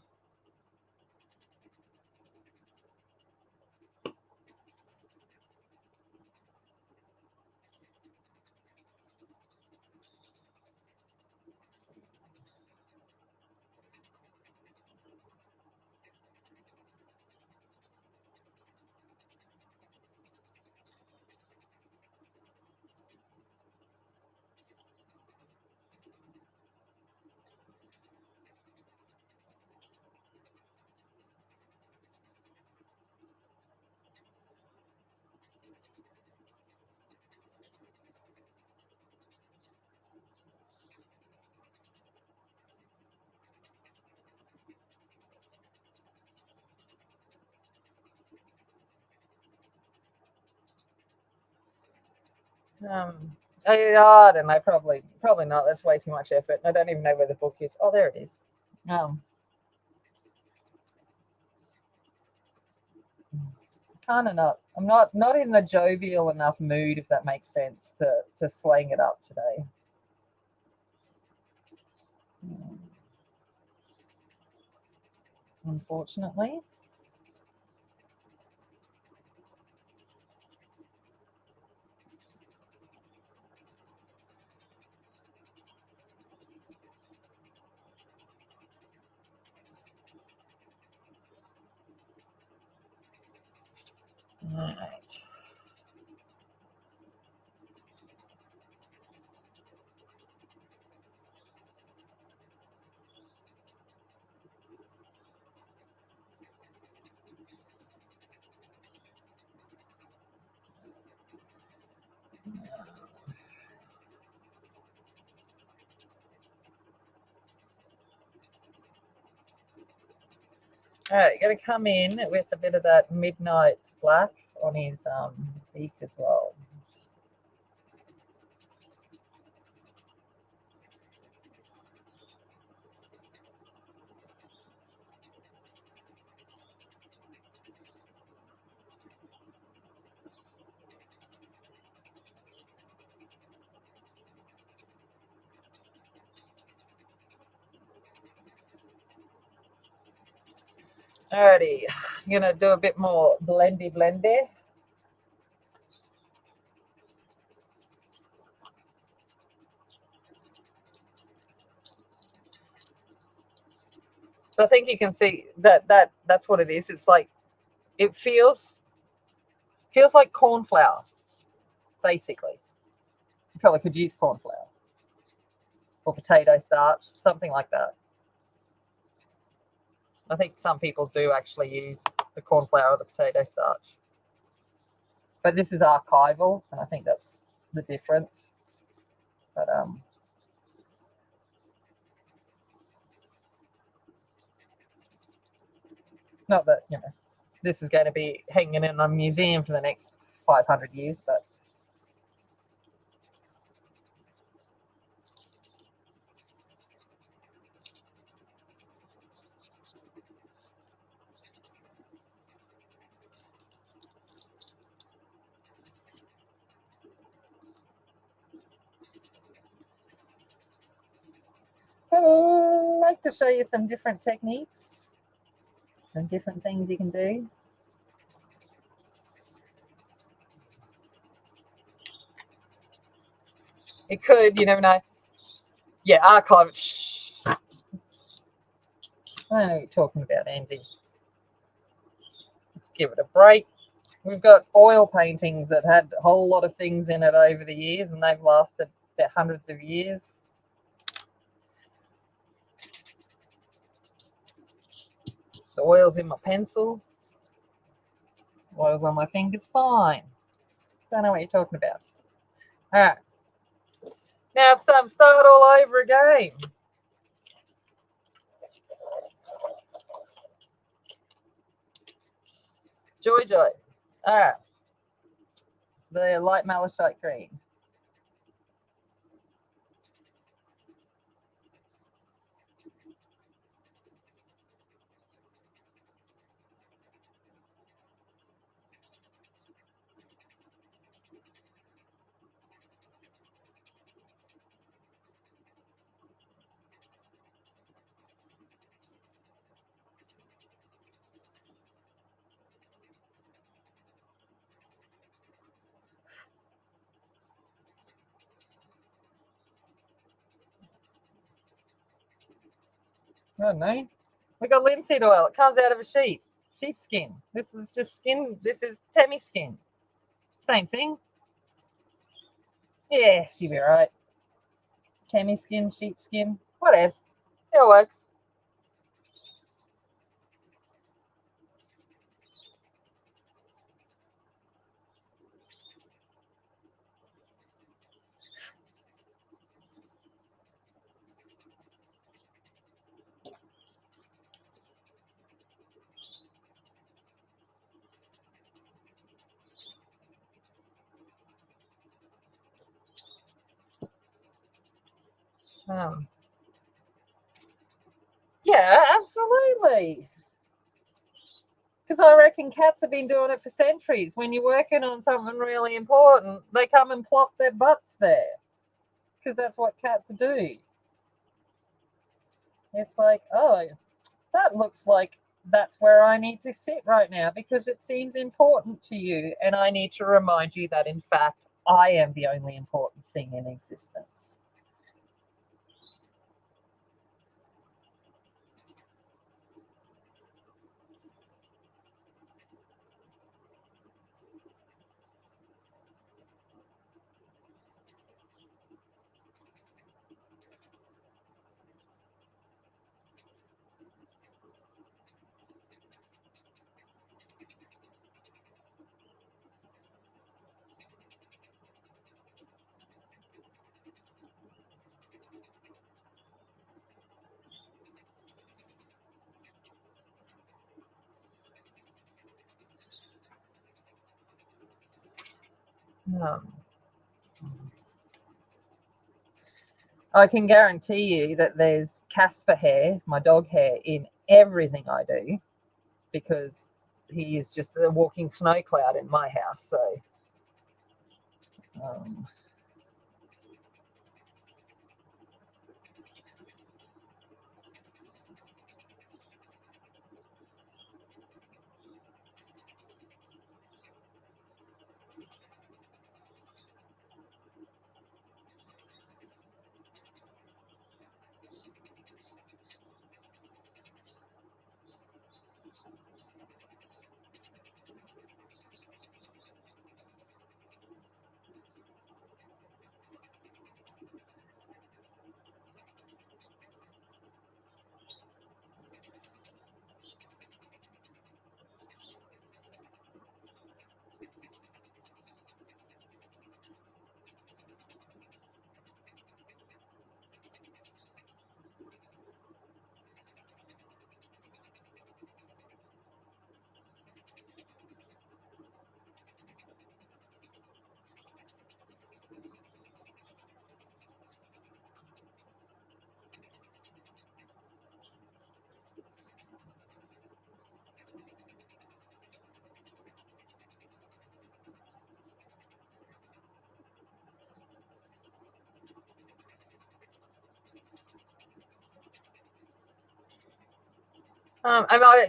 I don't know, probably not. That's way too much effort. I don't even know where the book is. Oh, there it is. Kind of not. I'm not in the jovial enough mood, if that makes sense, to slang it up today. Unfortunately. All right. All right, going to come in with a bit of that midnight black on his beak as well. Alrighty, I'm going to do a bit more blendy. So I think you can see that's what it is. It's like it feels like corn flour, basically. You probably could use corn flour or potato starch, something like that. I think some people do actually use the corn flour or the potato starch. But this is archival, and I think that's the difference. But not that, this is going to be hanging in a museum for the next 500 years, but I'd like to show you some different techniques and different things you can do. It could, you never know. Yeah, archive. Shh. I don't know what you're talking about, Andy. Let's give it a break. We've got oil paintings that had a whole lot of things in it over the years, and they've lasted about hundreds of years. The oil's in my pencil. Oil's on my fingers, fine. Don't know what you're talking about. All right. Now it's start all over again. Joy. All right. The light malachite green. I don't know. We got linseed oil. It comes out of a sheepskin. This is just skin. This is Temmie skin. Same thing. Yeah, she'll be right. Temmie skin, sheepskin, whatever. It works. Um, yeah, absolutely. Because I reckon cats have been doing it for centuries. When you're working on something really important, they come and plop their butts there. Because that's what cats do. It's like, oh, that looks like that's where I need to sit right now because it seems important to you. And I need to remind you that, in fact, I am the only important thing in existence. Um, I can guarantee you that there's Casper hair, my dog hair, in everything I do because he is just a walking snow cloud in my house. So, um,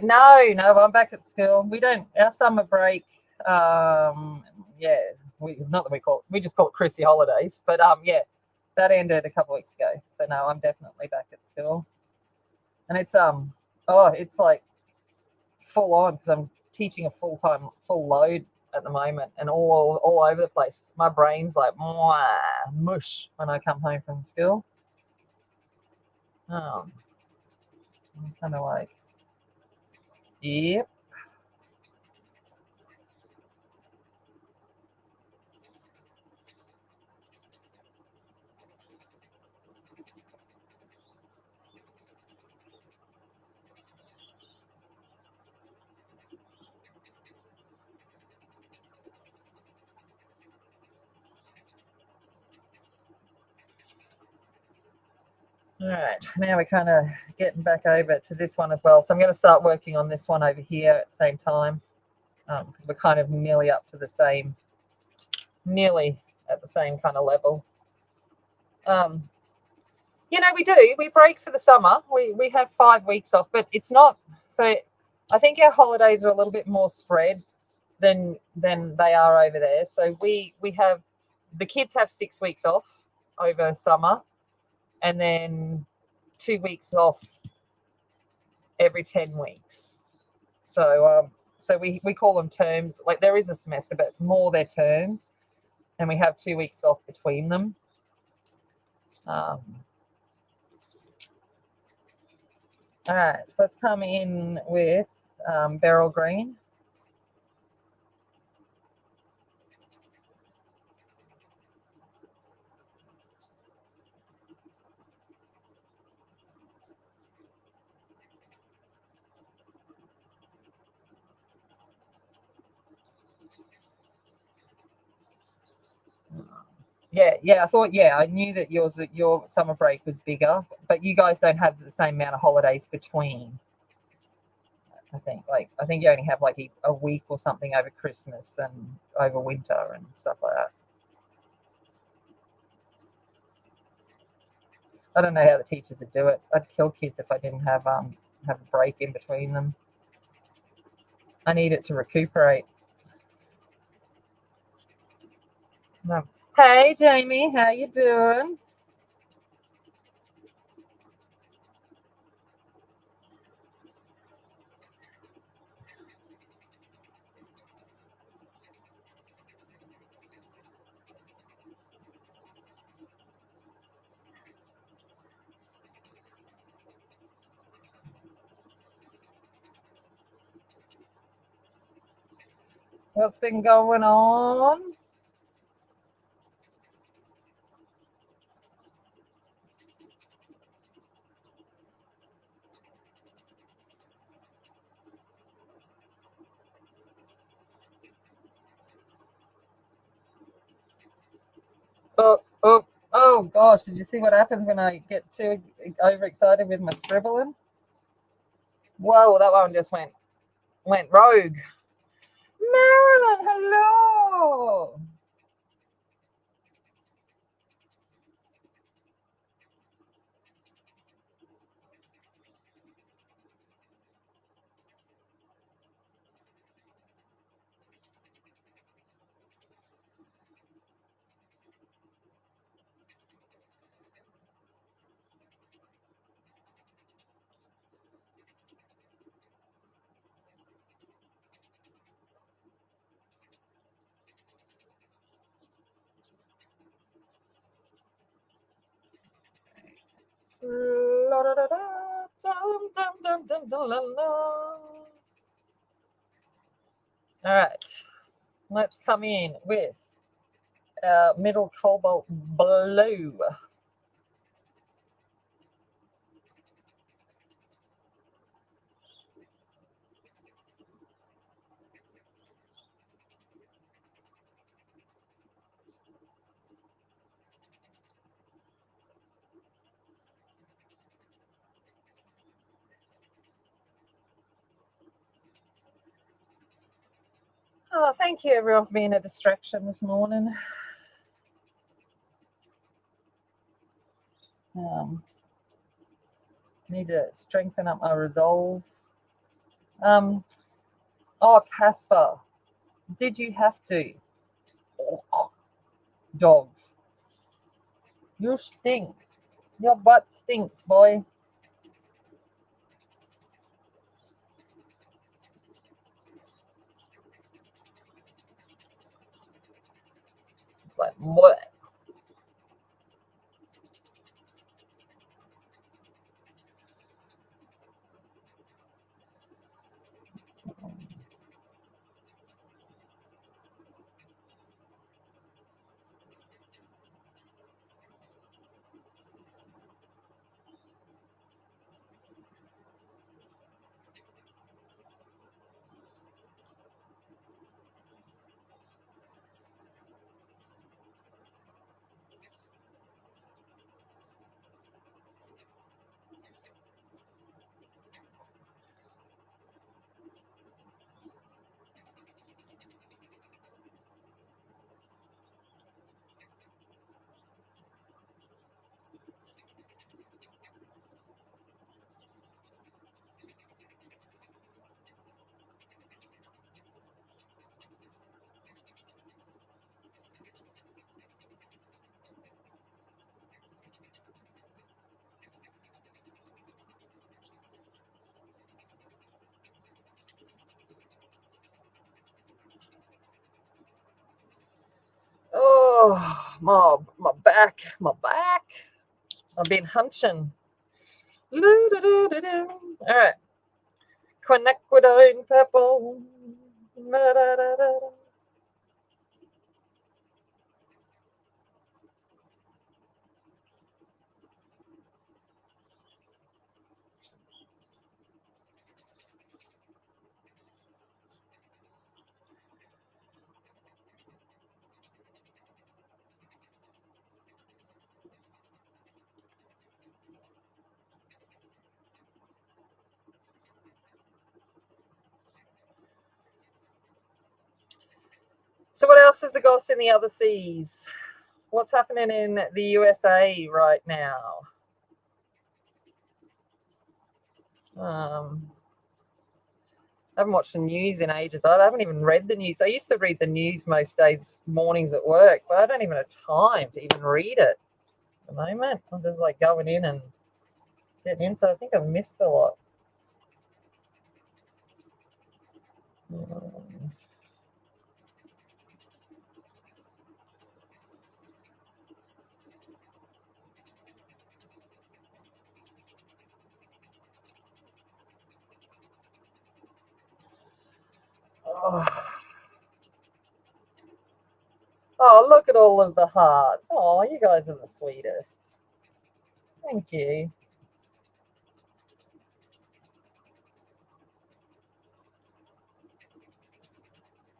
no, I'm back at school. We don't, our summer break, yeah, not that we just call it Chrissy holidays, but yeah, that ended a couple of weeks ago. So no, I'm definitely back at school. And it's like full on because I'm teaching a full load at the moment and all over the place. My brain's like mush when I come home from school. I'm kind of like, yep. All right, now we're kind of getting back over to this one as well. So I'm going to start working on this one over here at the same time because we're kind of nearly up to nearly at the same kind of level. Um, we break for the summer. We have 5 weeks off, but it's not so. I think our holidays are a little bit more spread than they are over there. So we have the kids have 6 weeks off over summer, and then 2 weeks off every 10 weeks. So we call them terms. Like there is a semester, but more they're terms, and we have 2 weeks off between them. All right, so let's come in with beryl green. Yeah. I thought, I knew that your summer break was bigger, but you guys don't have the same amount of holidays between. I think you only have like a week or something over Christmas and over winter and stuff like that. I don't know how the teachers would do it. I'd kill kids if I didn't have a break in between them. I need it to recuperate. No. Hey, Jamie, how you doing? What's been going on? Oh gosh, did you see what happens when I get too overexcited with my scribbling? Whoa, that one just went rogue. Marilyn, hello. All right, let's come in with middle cobalt blue. Oh, thank you everyone for being a distraction this morning. Need to strengthen up my resolve. Oh, Casper, did you have to? Dogs, you stink. Your butt stinks, boy. It's like what? Oh, my back. I've been hunching. All right. Quinacridine purple. So what else is the goss in the other seas? What's happening in the USA right now? I haven't watched the news in ages. I haven't even read the news. I used to read the news most days, mornings at work, but I don't even have time to even read it at the moment. I'm just like going in and getting in. So I think I've missed a lot. Oh, look at all of the hearts. Oh, you guys are the sweetest. Thank you.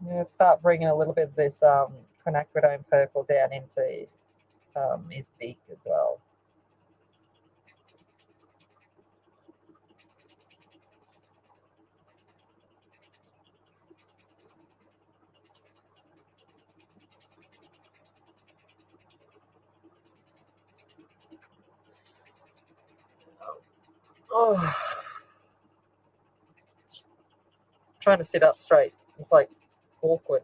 I'm going to start bringing a little bit of this quinacridone purple down into his beak as well. Oh, trying to sit up straight. It's like awkward.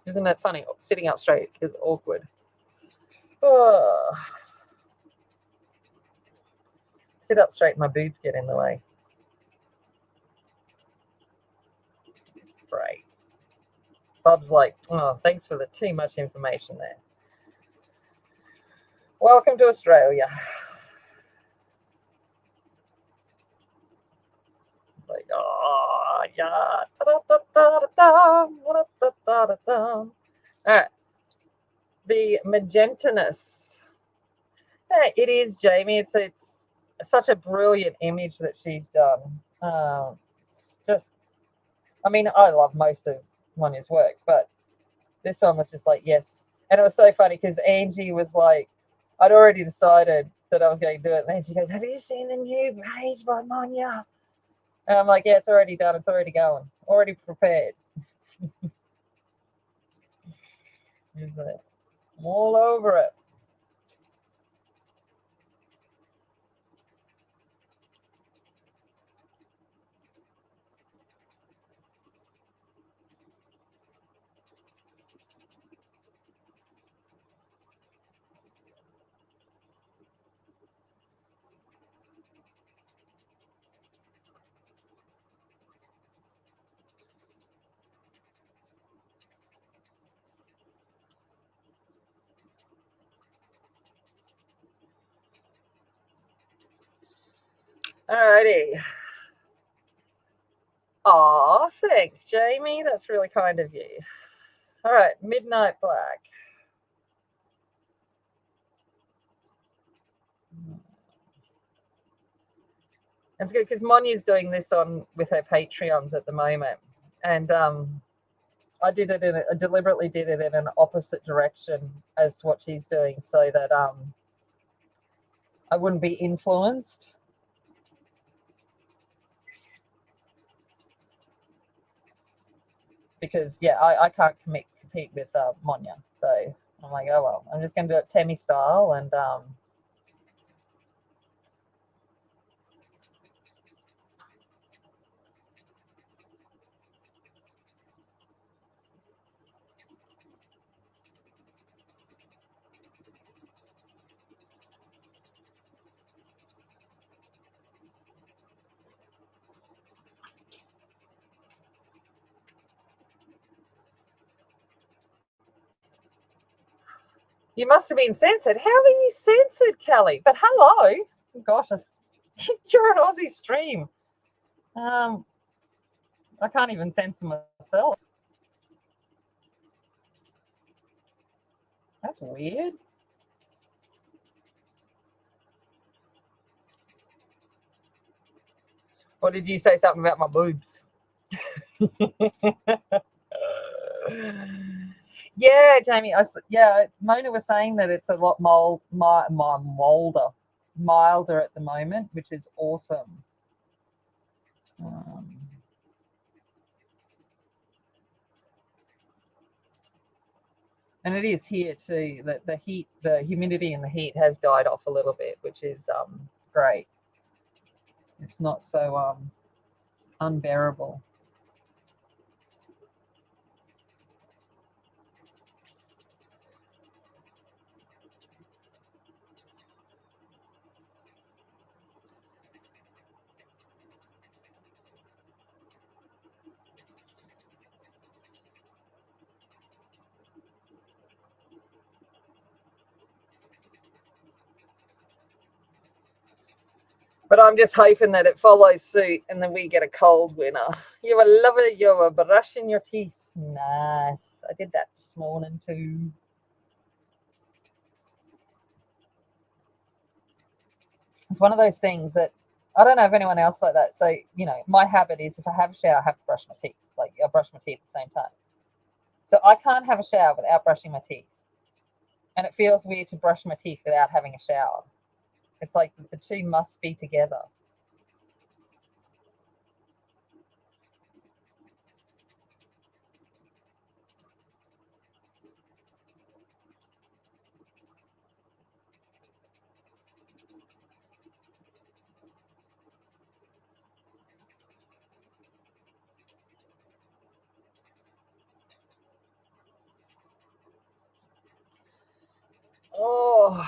Isn't that funny? Sitting up straight is awkward. Oh. Sit up straight, my boobs get in the way. Great. Bub's like, oh, thanks for the too much information there. Welcome to Australia. Like, oh, yeah. All right. The Magentinus. Yeah, it is, Jamie. It's such a brilliant image that she's done. It's just, I mean, I love most of Monja's work, but this one was just like, yes. And it was so funny because Angie was like, I'd already decided that I was going to do it. And then she goes, have you seen the new page by Monja? And I'm like, yeah, it's already done. It's already going. Already prepared. All over it. Alrighty. Aw, thanks, Jamie. That's really kind of you. All right, Midnight Black. It's good because Monja's doing this on with her Patreons at the moment, and I did it I deliberately did it in an opposite direction as to what she's doing, so that I wouldn't be influenced. Because yeah, I can't compete with Monja, so I'm like, oh well, I'm just going to do it Temi style, and You must have been censored. How are you censored, Kelly? But hello. Gosh, you're an Aussie stream. I can't even censor myself. That's weird. Or did you say something about my boobs? Yeah, Jamie. Mona was saying that it's a lot milder at the moment, which is awesome. And it is here too. That the heat, the humidity, and the heat has died off a little bit, which is great. It's not so unbearable. But I'm just hoping that it follows suit and then we get a cold winter. You were lovely. You were brushing your teeth. Nice. I did that this morning too. It's one of those things that I don't know if anyone else like that. So, my habit is if I have a shower, I have to brush my teeth. Like I brush my teeth at the same time. So I can't have a shower without brushing my teeth. And it feels weird to brush my teeth without having a shower. It's like the two must be together. Oh,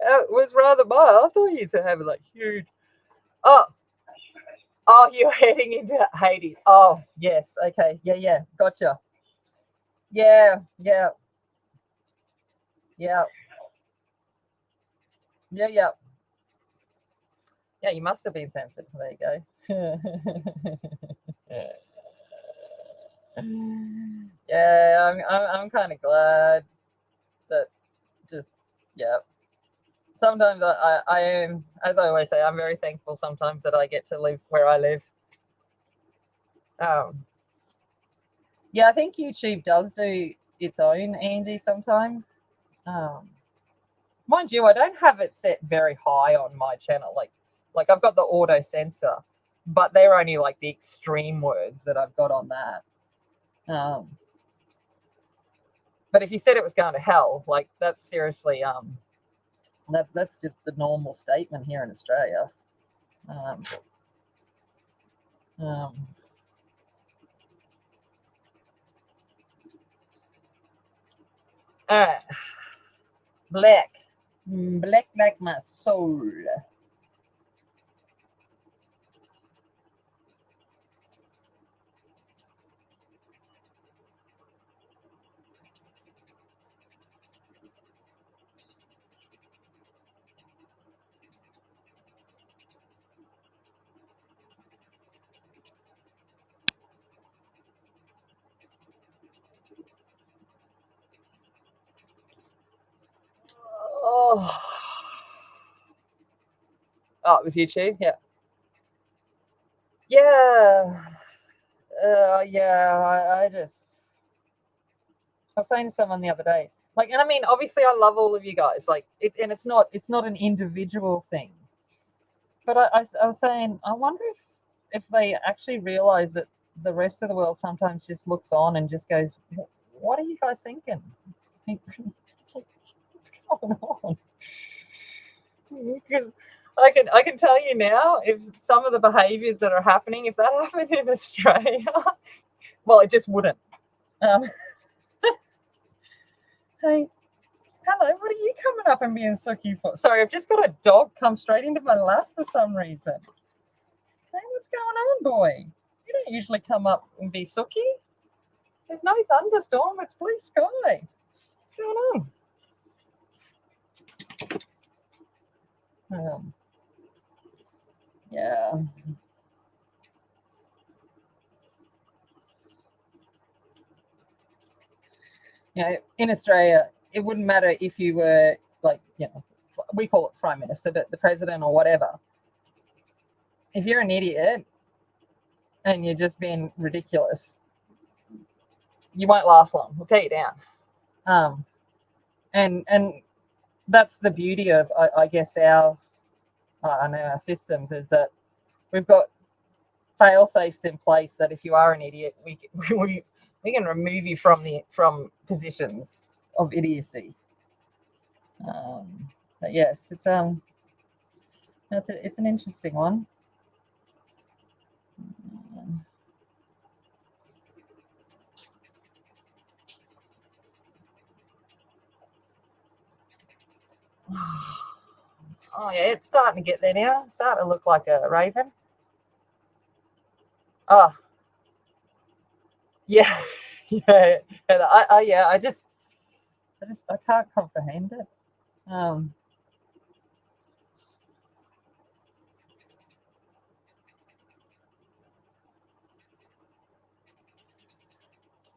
it was rather mild. I thought you used to have like huge. Oh, you're heading into Hades. Oh, yes. Okay. Yeah. Gotcha. Yeah. Yeah. Yeah. Yeah. Yeah, you must have been censored. There you go. Yeah, I'm kind of glad that just yeah. Sometimes I am, as I always say, I'm very thankful sometimes that I get to live where I live. Yeah, I think YouTube does do its own Andy sometimes. Mind you, I don't have it set very high on my channel. Like I've got the auto censor, but they're only like the extreme words that I've got on that. But if you said it was going to hell, like that's seriously that's just the normal statement here in Australia. Black like my soul. Oh, it was YouTube. Yeah. I was saying to someone the other day, like, and I mean, obviously, I love all of you guys, like, and it's not an individual thing, but I was saying, I wonder if they actually realize that the rest of the world sometimes just looks on and just goes, "What are you guys thinking? What's going on?" Because I can tell you now, if some of the behaviours that are happening, if that happened in Australia, well, it just wouldn't. Hey, hello, what are you coming up and being so cute for? Sorry, I've just got a dog come straight into my lap for some reason. Hey, what's going on, boy? You don't usually come up and be sooky. There's no thunderstorm, it's blue sky. going on? Yeah. In Australia, it wouldn't matter if you were we call it prime minister, but the president or whatever. If you're an idiot and you're just being ridiculous, you won't last long. We'll take you down. And that's the beauty of, I guess, our systems, is that we've got fail safes in place that if you are an idiot, we can remove you from positions of idiocy. But yes, it's an interesting one. Oh yeah, it's starting to get there now. It's starting to look like a raven. Oh, yeah, yeah. I can't comprehend it.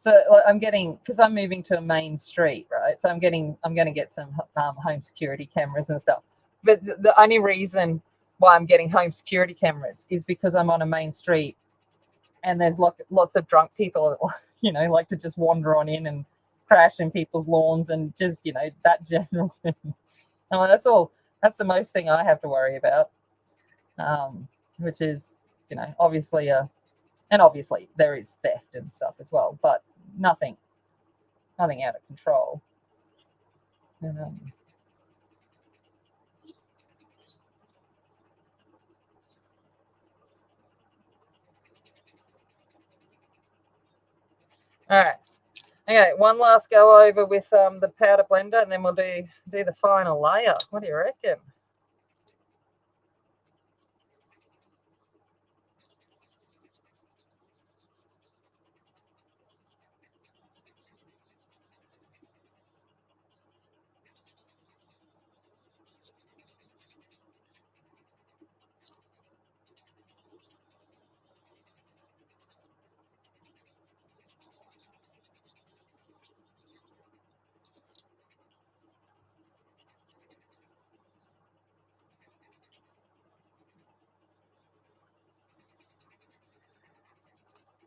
So I'm getting, because I'm moving to a main street, right? So I'm going to get some home security cameras and stuff. But the only reason why I'm getting home security cameras is because I'm on a main street, and there's lots of drunk people, like to just wander on in and crash in people's lawns and just, that general thing. That's all. That's the most thing I have to worry about, which is, obviously and obviously there is theft and stuff as well, but nothing out of control. All right. Okay, one last go over with the powder blender, and then we'll do the final layer. What do you reckon?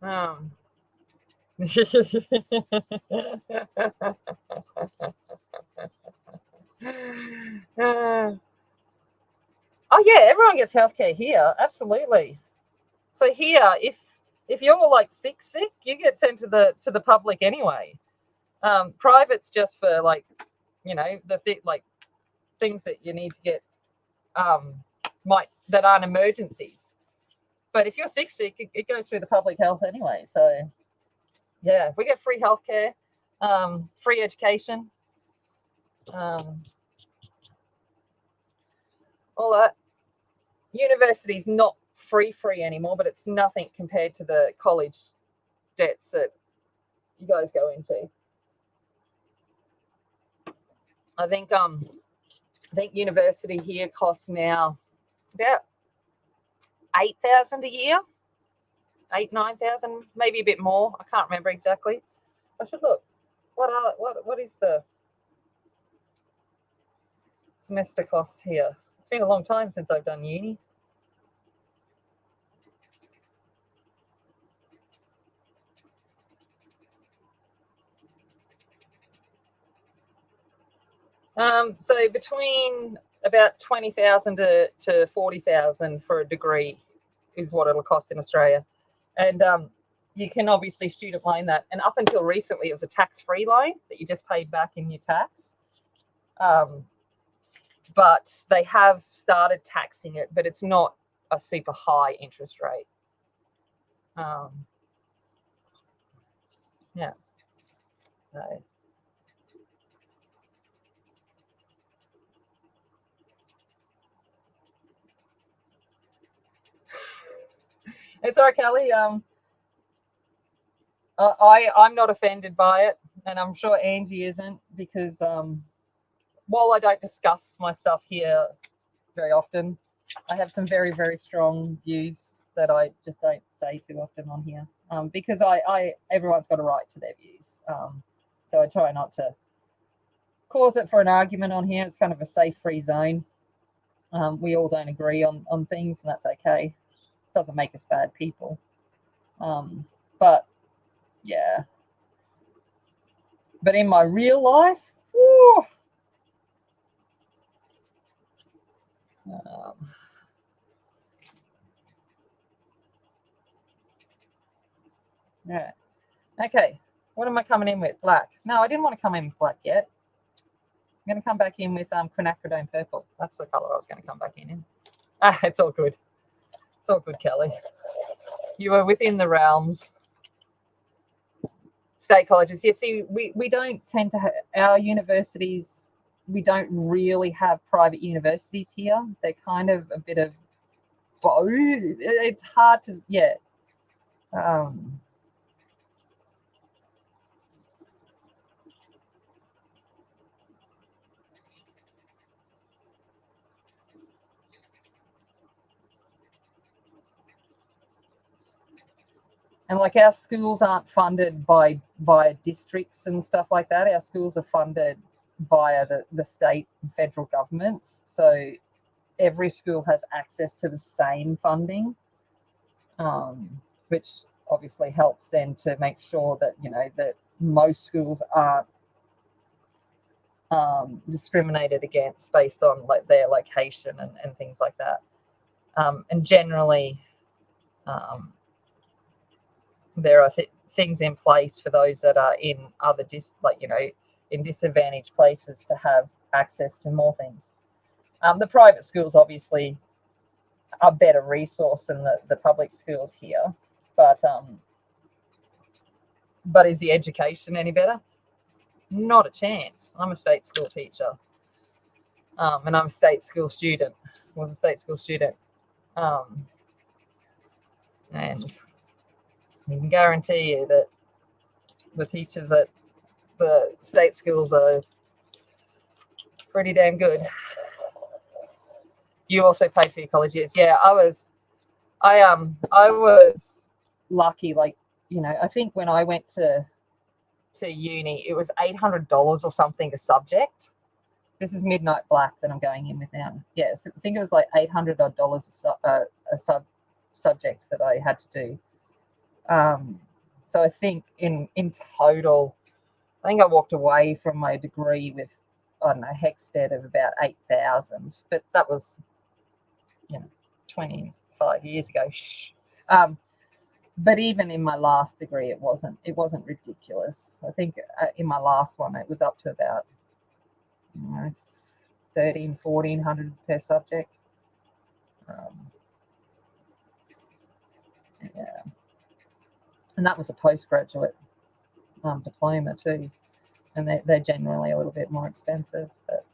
Oh yeah, everyone gets healthcare here, absolutely. So here, if you're like sick, you get sent to the public anyway. Private's just for the things that you need to get that aren't emergencies. But if you're sick, it goes through the public health anyway. So yeah, we get free healthcare, free education, all that. University's not free anymore, but it's nothing compared to the college debts that you guys go into. I think university here costs now about 8,000 a year, 9,000, maybe a bit more. I can't remember exactly. I should look. What is the semester costs here? It's been a long time since I've done uni. So between about 20,000 to 40,000 for a degree is what it'll cost in Australia, and you can obviously student loan that. And up until recently, it was a tax-free loan that you just paid back in your tax. But they have started taxing it, but it's not a super high interest rate. Yeah. So. It's all right, Kelly. I'm not offended by it. and I'm sure Angie isn't, because while I don't discuss my stuff here very often, I have some very, very strong views that I just don't say too often on here, because everyone's got a right to their views. So I try not to cause it for an argument on here. It's kind of a safe, free zone. We all don't agree on things, and that's okay. It doesn't make us bad people. But yeah. But in my real life, whew, yeah. Okay. What am I coming in with? Black. No, I didn't want to come in with black yet. I'm going to come back in with quinacridone purple. That's the color I was going to come back in. It's all good. It's all good, Kelly. You are within the realms. State colleges. Yeah, see, we don't tend to have our universities. We don't really have private universities here. They're kind of a bit of both. It's hard to, yeah. And like our schools aren't funded by districts and stuff like that. Our schools are funded via the state and federal governments. So every school has access to the same funding, which obviously helps then to make sure that, you know, that most schools aren't discriminated against based on like their location and things like that. And generally, there are things in place for those that are in other in disadvantaged places to have access to more things. The private schools obviously are better resource than the public schools here, but is the education any better? Not a chance. I'm a state school teacher, and I'm a state school student. Was a state school student, and I can guarantee you that the teachers at the state schools are pretty damn good. You also paid for your college years. Yeah, I was lucky. Like, you know, I think when I went to uni, it was $800 or something a subject. This is Midnight Black that I'm going in with now. Yes, I think it was like $800 a subject that I had to do. So I think in total, I think I walked away from my degree with, I don't know, Hexted of about 8,000, but that was, you know, 25 years ago. But even in my last degree, it wasn't ridiculous. I think in my last one, it was up to about, you know, 1,400 per subject. Yeah, and that was a postgraduate diploma too, and they're generally a little bit more expensive. But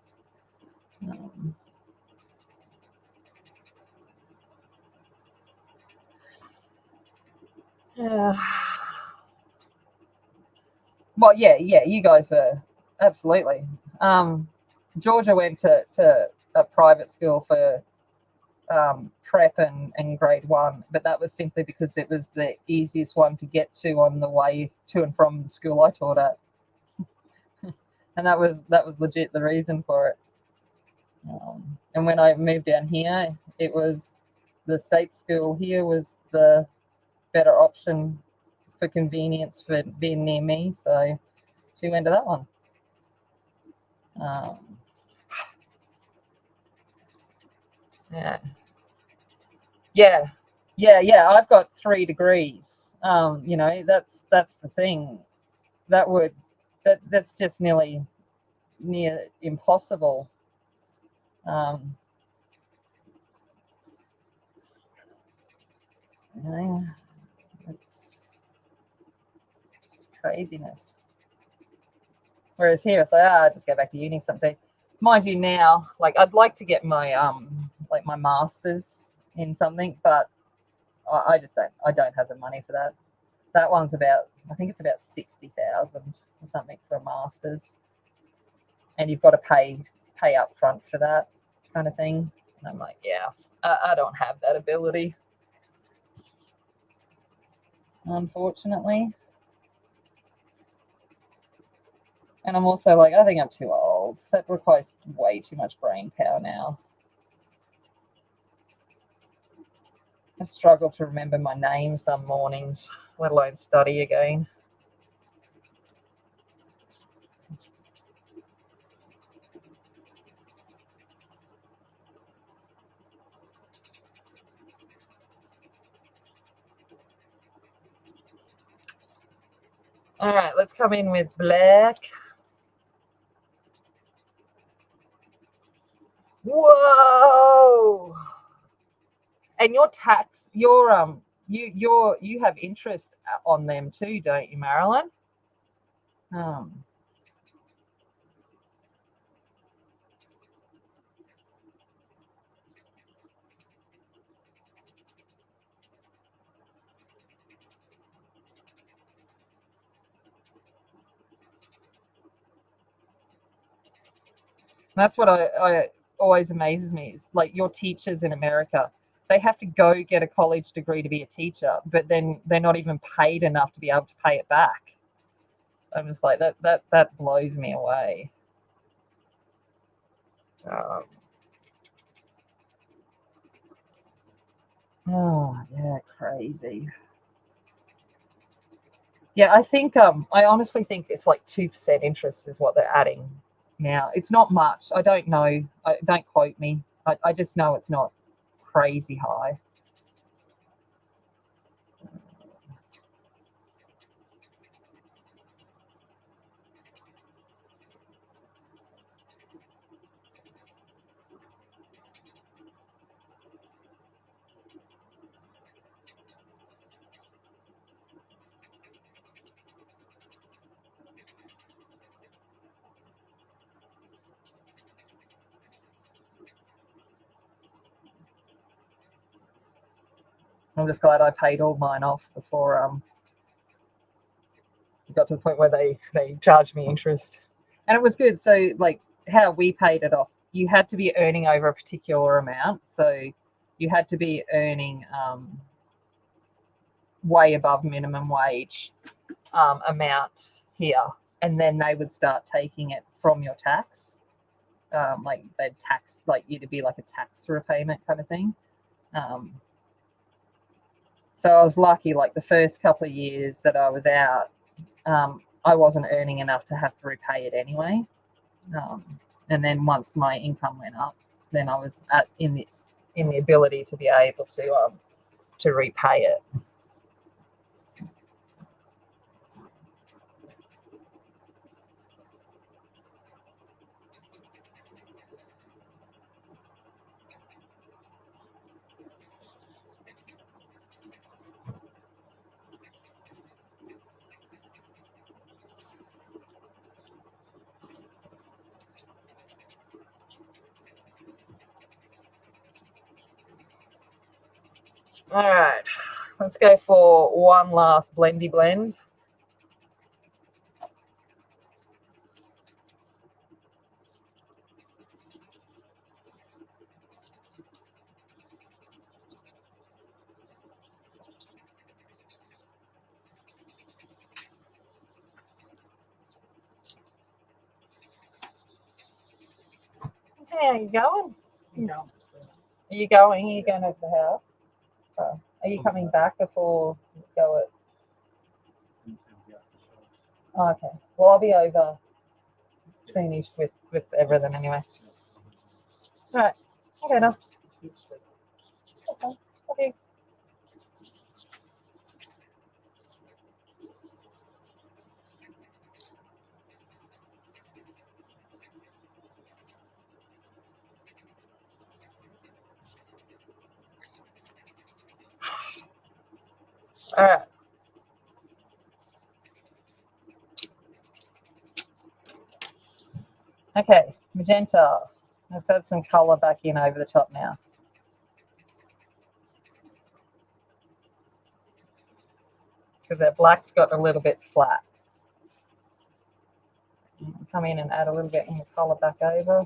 yeah. Well, yeah, you guys were absolutely. Georgia went to a private school for prep and grade one, but that was simply because it was the easiest one to get to on the way to and from the school I taught at, and that was legit the reason for it. And when I moved down here, it was the state school here was the better option for convenience for being near me, so she went to that one. Yeah. I've got 3 degrees. You know, that's the thing. That's just near impossible. You know, it's craziness. Whereas here, it's like, I'll just go back to uni someday. Mind you, now, like, I'd like to get my like my master's in something, but I just don't have the money for that. that one's about, I think it's about 60,000 or something for a master's, and you've got to pay up front for that kind of thing. And I'm like, yeah, I don't have that ability, unfortunately. And I'm also like, I think I'm too old. That requires way too much brain power now. I struggle to remember my name some mornings, let alone study again. All right, let's come in with black. Whoa! And your tax, you have interest on them too, don't you, Marilyn? That's what I always amazes me is like your teachers in America, they have to go get a college degree to be a teacher, but then they're not even paid enough to be able to pay it back. I'm just like, that blows me away. Oh yeah, crazy. Yeah, I think I honestly think it's like 2% interest is what they're adding now. It's not much. I don't know. Don't quote me. I just know it's not crazy high. I'm just glad I paid all mine off before it got to the point where they charged me interest. And it was good. So like how we paid it off, you had to be earning over a particular amount. So you had to be earning way above minimum wage amount here. And then they would start taking it from your tax. Like they'd tax, like you to be like a tax repayment kind of thing. So I was lucky, like the first couple of years that I was out, I wasn't earning enough to have to repay it anyway. And then once my income went up, then I was in the ability to be able to repay it. All right, let's go for one last blendy blend. Hey, are you going? No. Are you going? Are you going over the house? Oh. Are you coming back before you go at? Oh, okay. Well, I'll be over finished with everything anyway. All right. Okay, now. Okay. Okay. All right. Okay, magenta. Let's add some color back in over the top now. because that black's got a little bit flat. Come in and add a little bit more colour back over.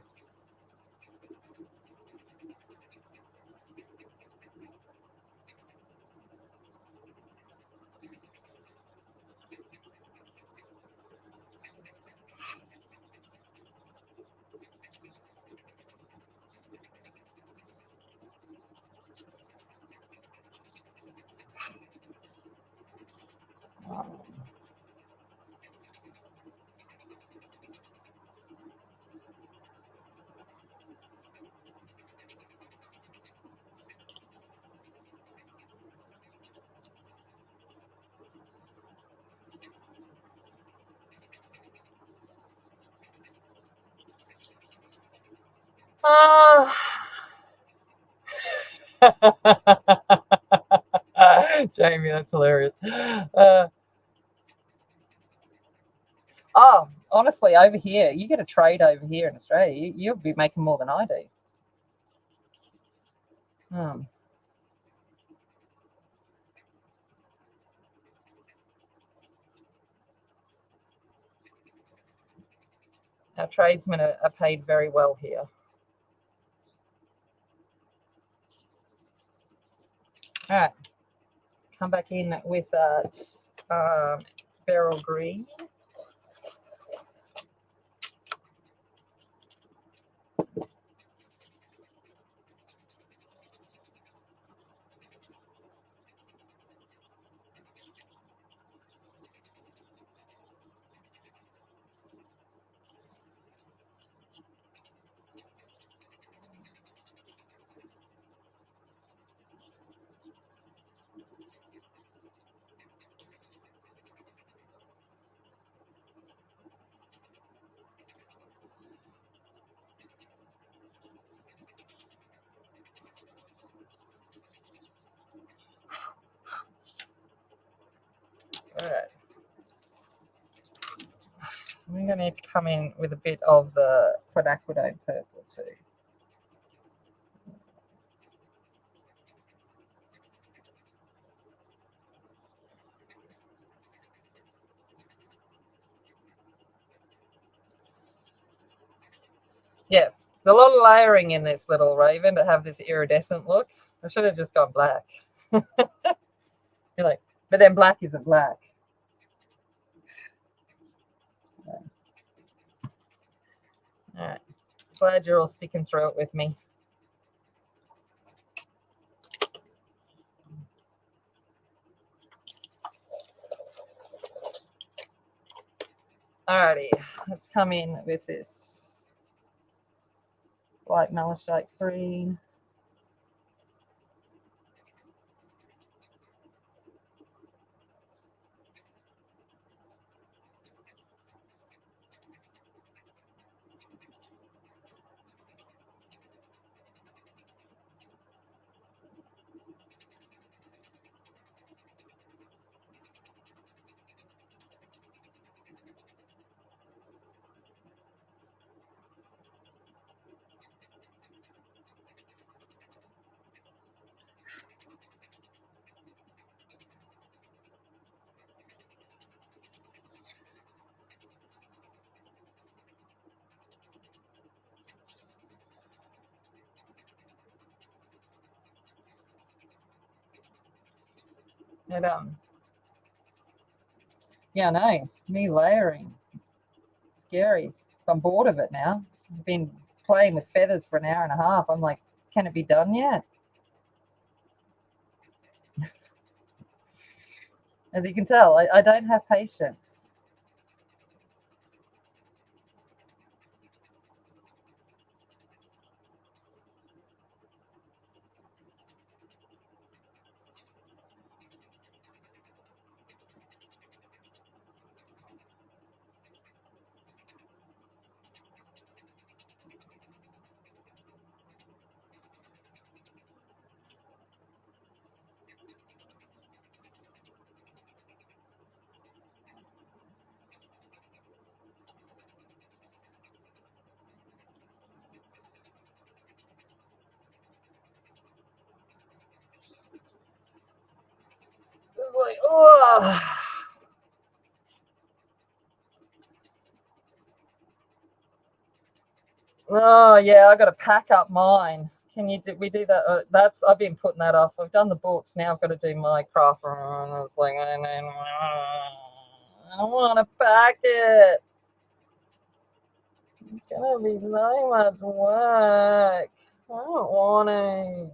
Jamie, that's hilarious. Honestly, over here, you get a trade over here in Australia, you'll be making more than I do. Our tradesmen are paid very well here. All right, come back in with that beryl green. All right. I'm going to need to come in with a bit of the quinacridone purple too. Yeah, there's a lot of layering in this little raven to have this iridescent look. I should have just gone black. You're like, but then black isn't black. All right. Glad you're all sticking through it with me. Alrighty, let's come in with this light malachite green. And yeah, no, me layering. It's scary. I'm bored of it now. I've been playing with feathers for an hour and a half. I'm like, can it be done yet? As you can tell, I don't have patience. It's like, oh. Oh yeah, I got to pack up mine. Can you do, we do that? That's I've been putting that off. I've done the books. Now I've got to do my craft room. I was like, I don't want to pack it. It's gonna be so much work. I don't want to.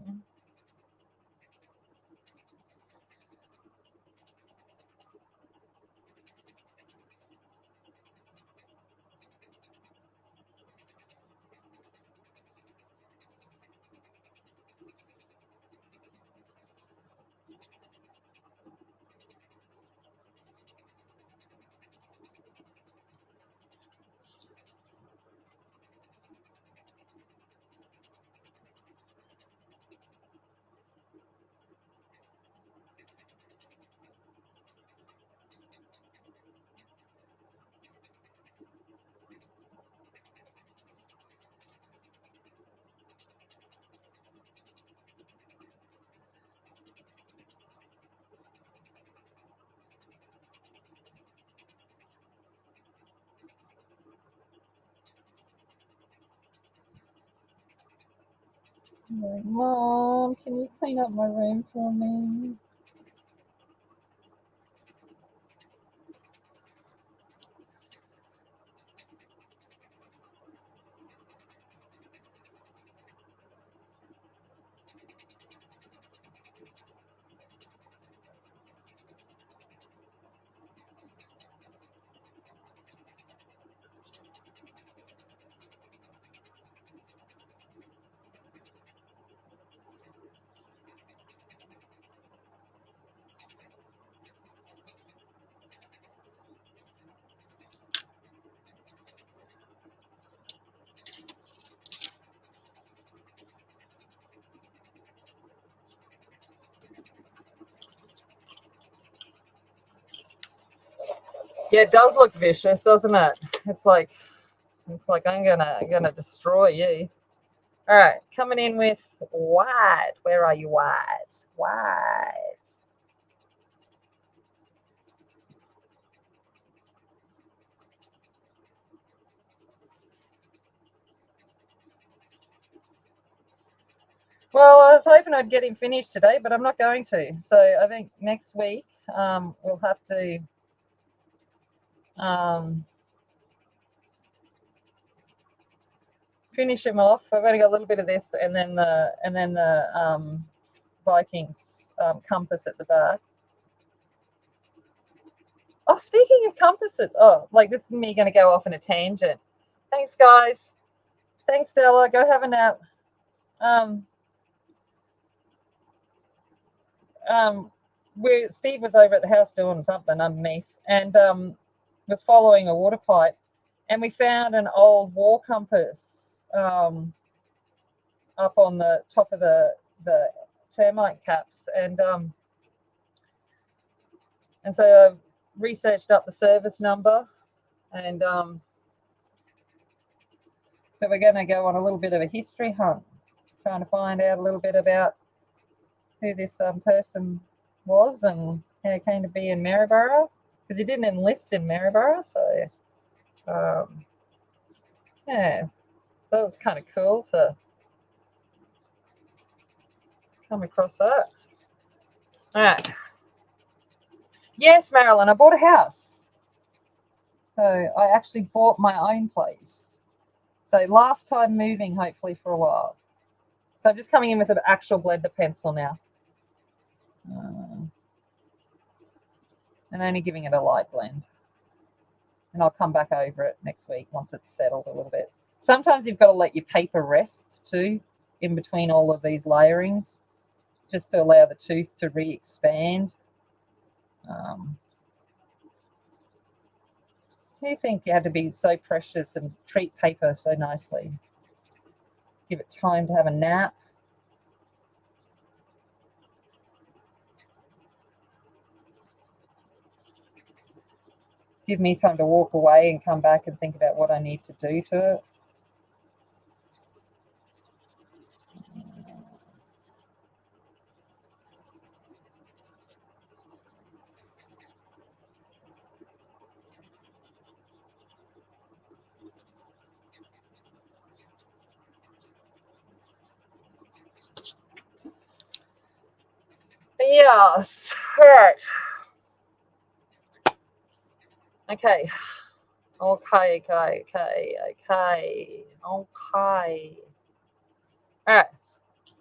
Like, Mom, can you clean up my room for me? Yeah, it does look vicious, doesn't it? It's like I'm gonna destroy you. All right, coming in with white. Where are you, white? White. Well, I was hoping I'd get him finished today, but I'm not going to. So I think next week we'll have to finish him off. I've only got a little bit of this, and then the Vikings compass at the back. Oh, speaking of compasses, like this is me going to go off in a tangent. Thanks, guys. Thanks, Della. Go have a nap. Steve was over at the house doing something underneath, and was following a water pipe, and we found an old war compass up on the top of the termite caps, and so I researched up the service number, and so we're going to go on a little bit of a history hunt, trying to find out a little bit about who this person was and how he came to be in Maryborough, because he didn't enlist in Maryborough. So yeah, that was kind of cool to come across that. All right. Yes, Marilyn, I bought a house. So I actually bought my own place. So last time moving, hopefully for a while. So I'm just coming in with an actual blender pencil now. And only giving it a light blend. And I'll come back over it next week once it's settled a little bit. Sometimes you've got to let your paper rest too in between all of these layerings, just to allow the tooth to re-expand. Do you think you had to be so precious and treat paper so nicely? Give it time to have a nap. Give me time to walk away and come back and think about what I need to do to it. Yes. All right. Okay. Okay. All right.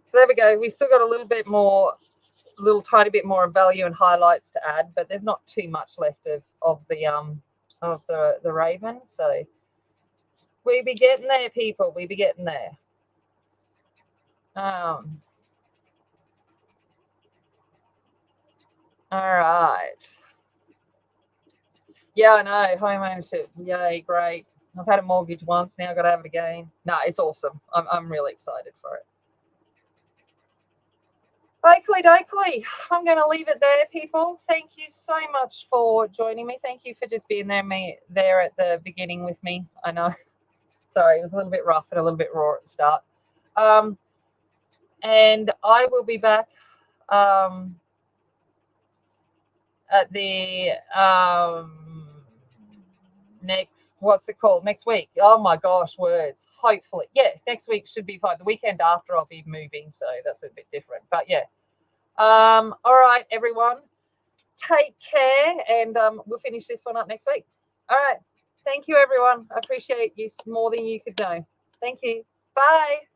So there we go. We've still got a little tiny bit more value and highlights to add, but there's not too much left of the raven. So we be getting there, people. We be getting there. All right. Yeah, I know. Home ownership. Yay, great. I've had a mortgage once, now I've got to have it again. No, it's awesome. I'm really excited for it. Oakley dokley. I'm going to leave it there, people. Thank you so much for joining me. Thank you for just being there at the beginning with me. I know. Sorry, it was a little bit rough and a little bit raw at the start. And I will be back at the next week. Oh my gosh, words. Hopefully. Yeah, next week should be fine. The weekend after I'll be moving, so that's a bit different. But yeah. All right, everyone. Take care, and we'll finish this one up next week. All right. Thank you, everyone. I appreciate you more than you could know. Thank you. Bye.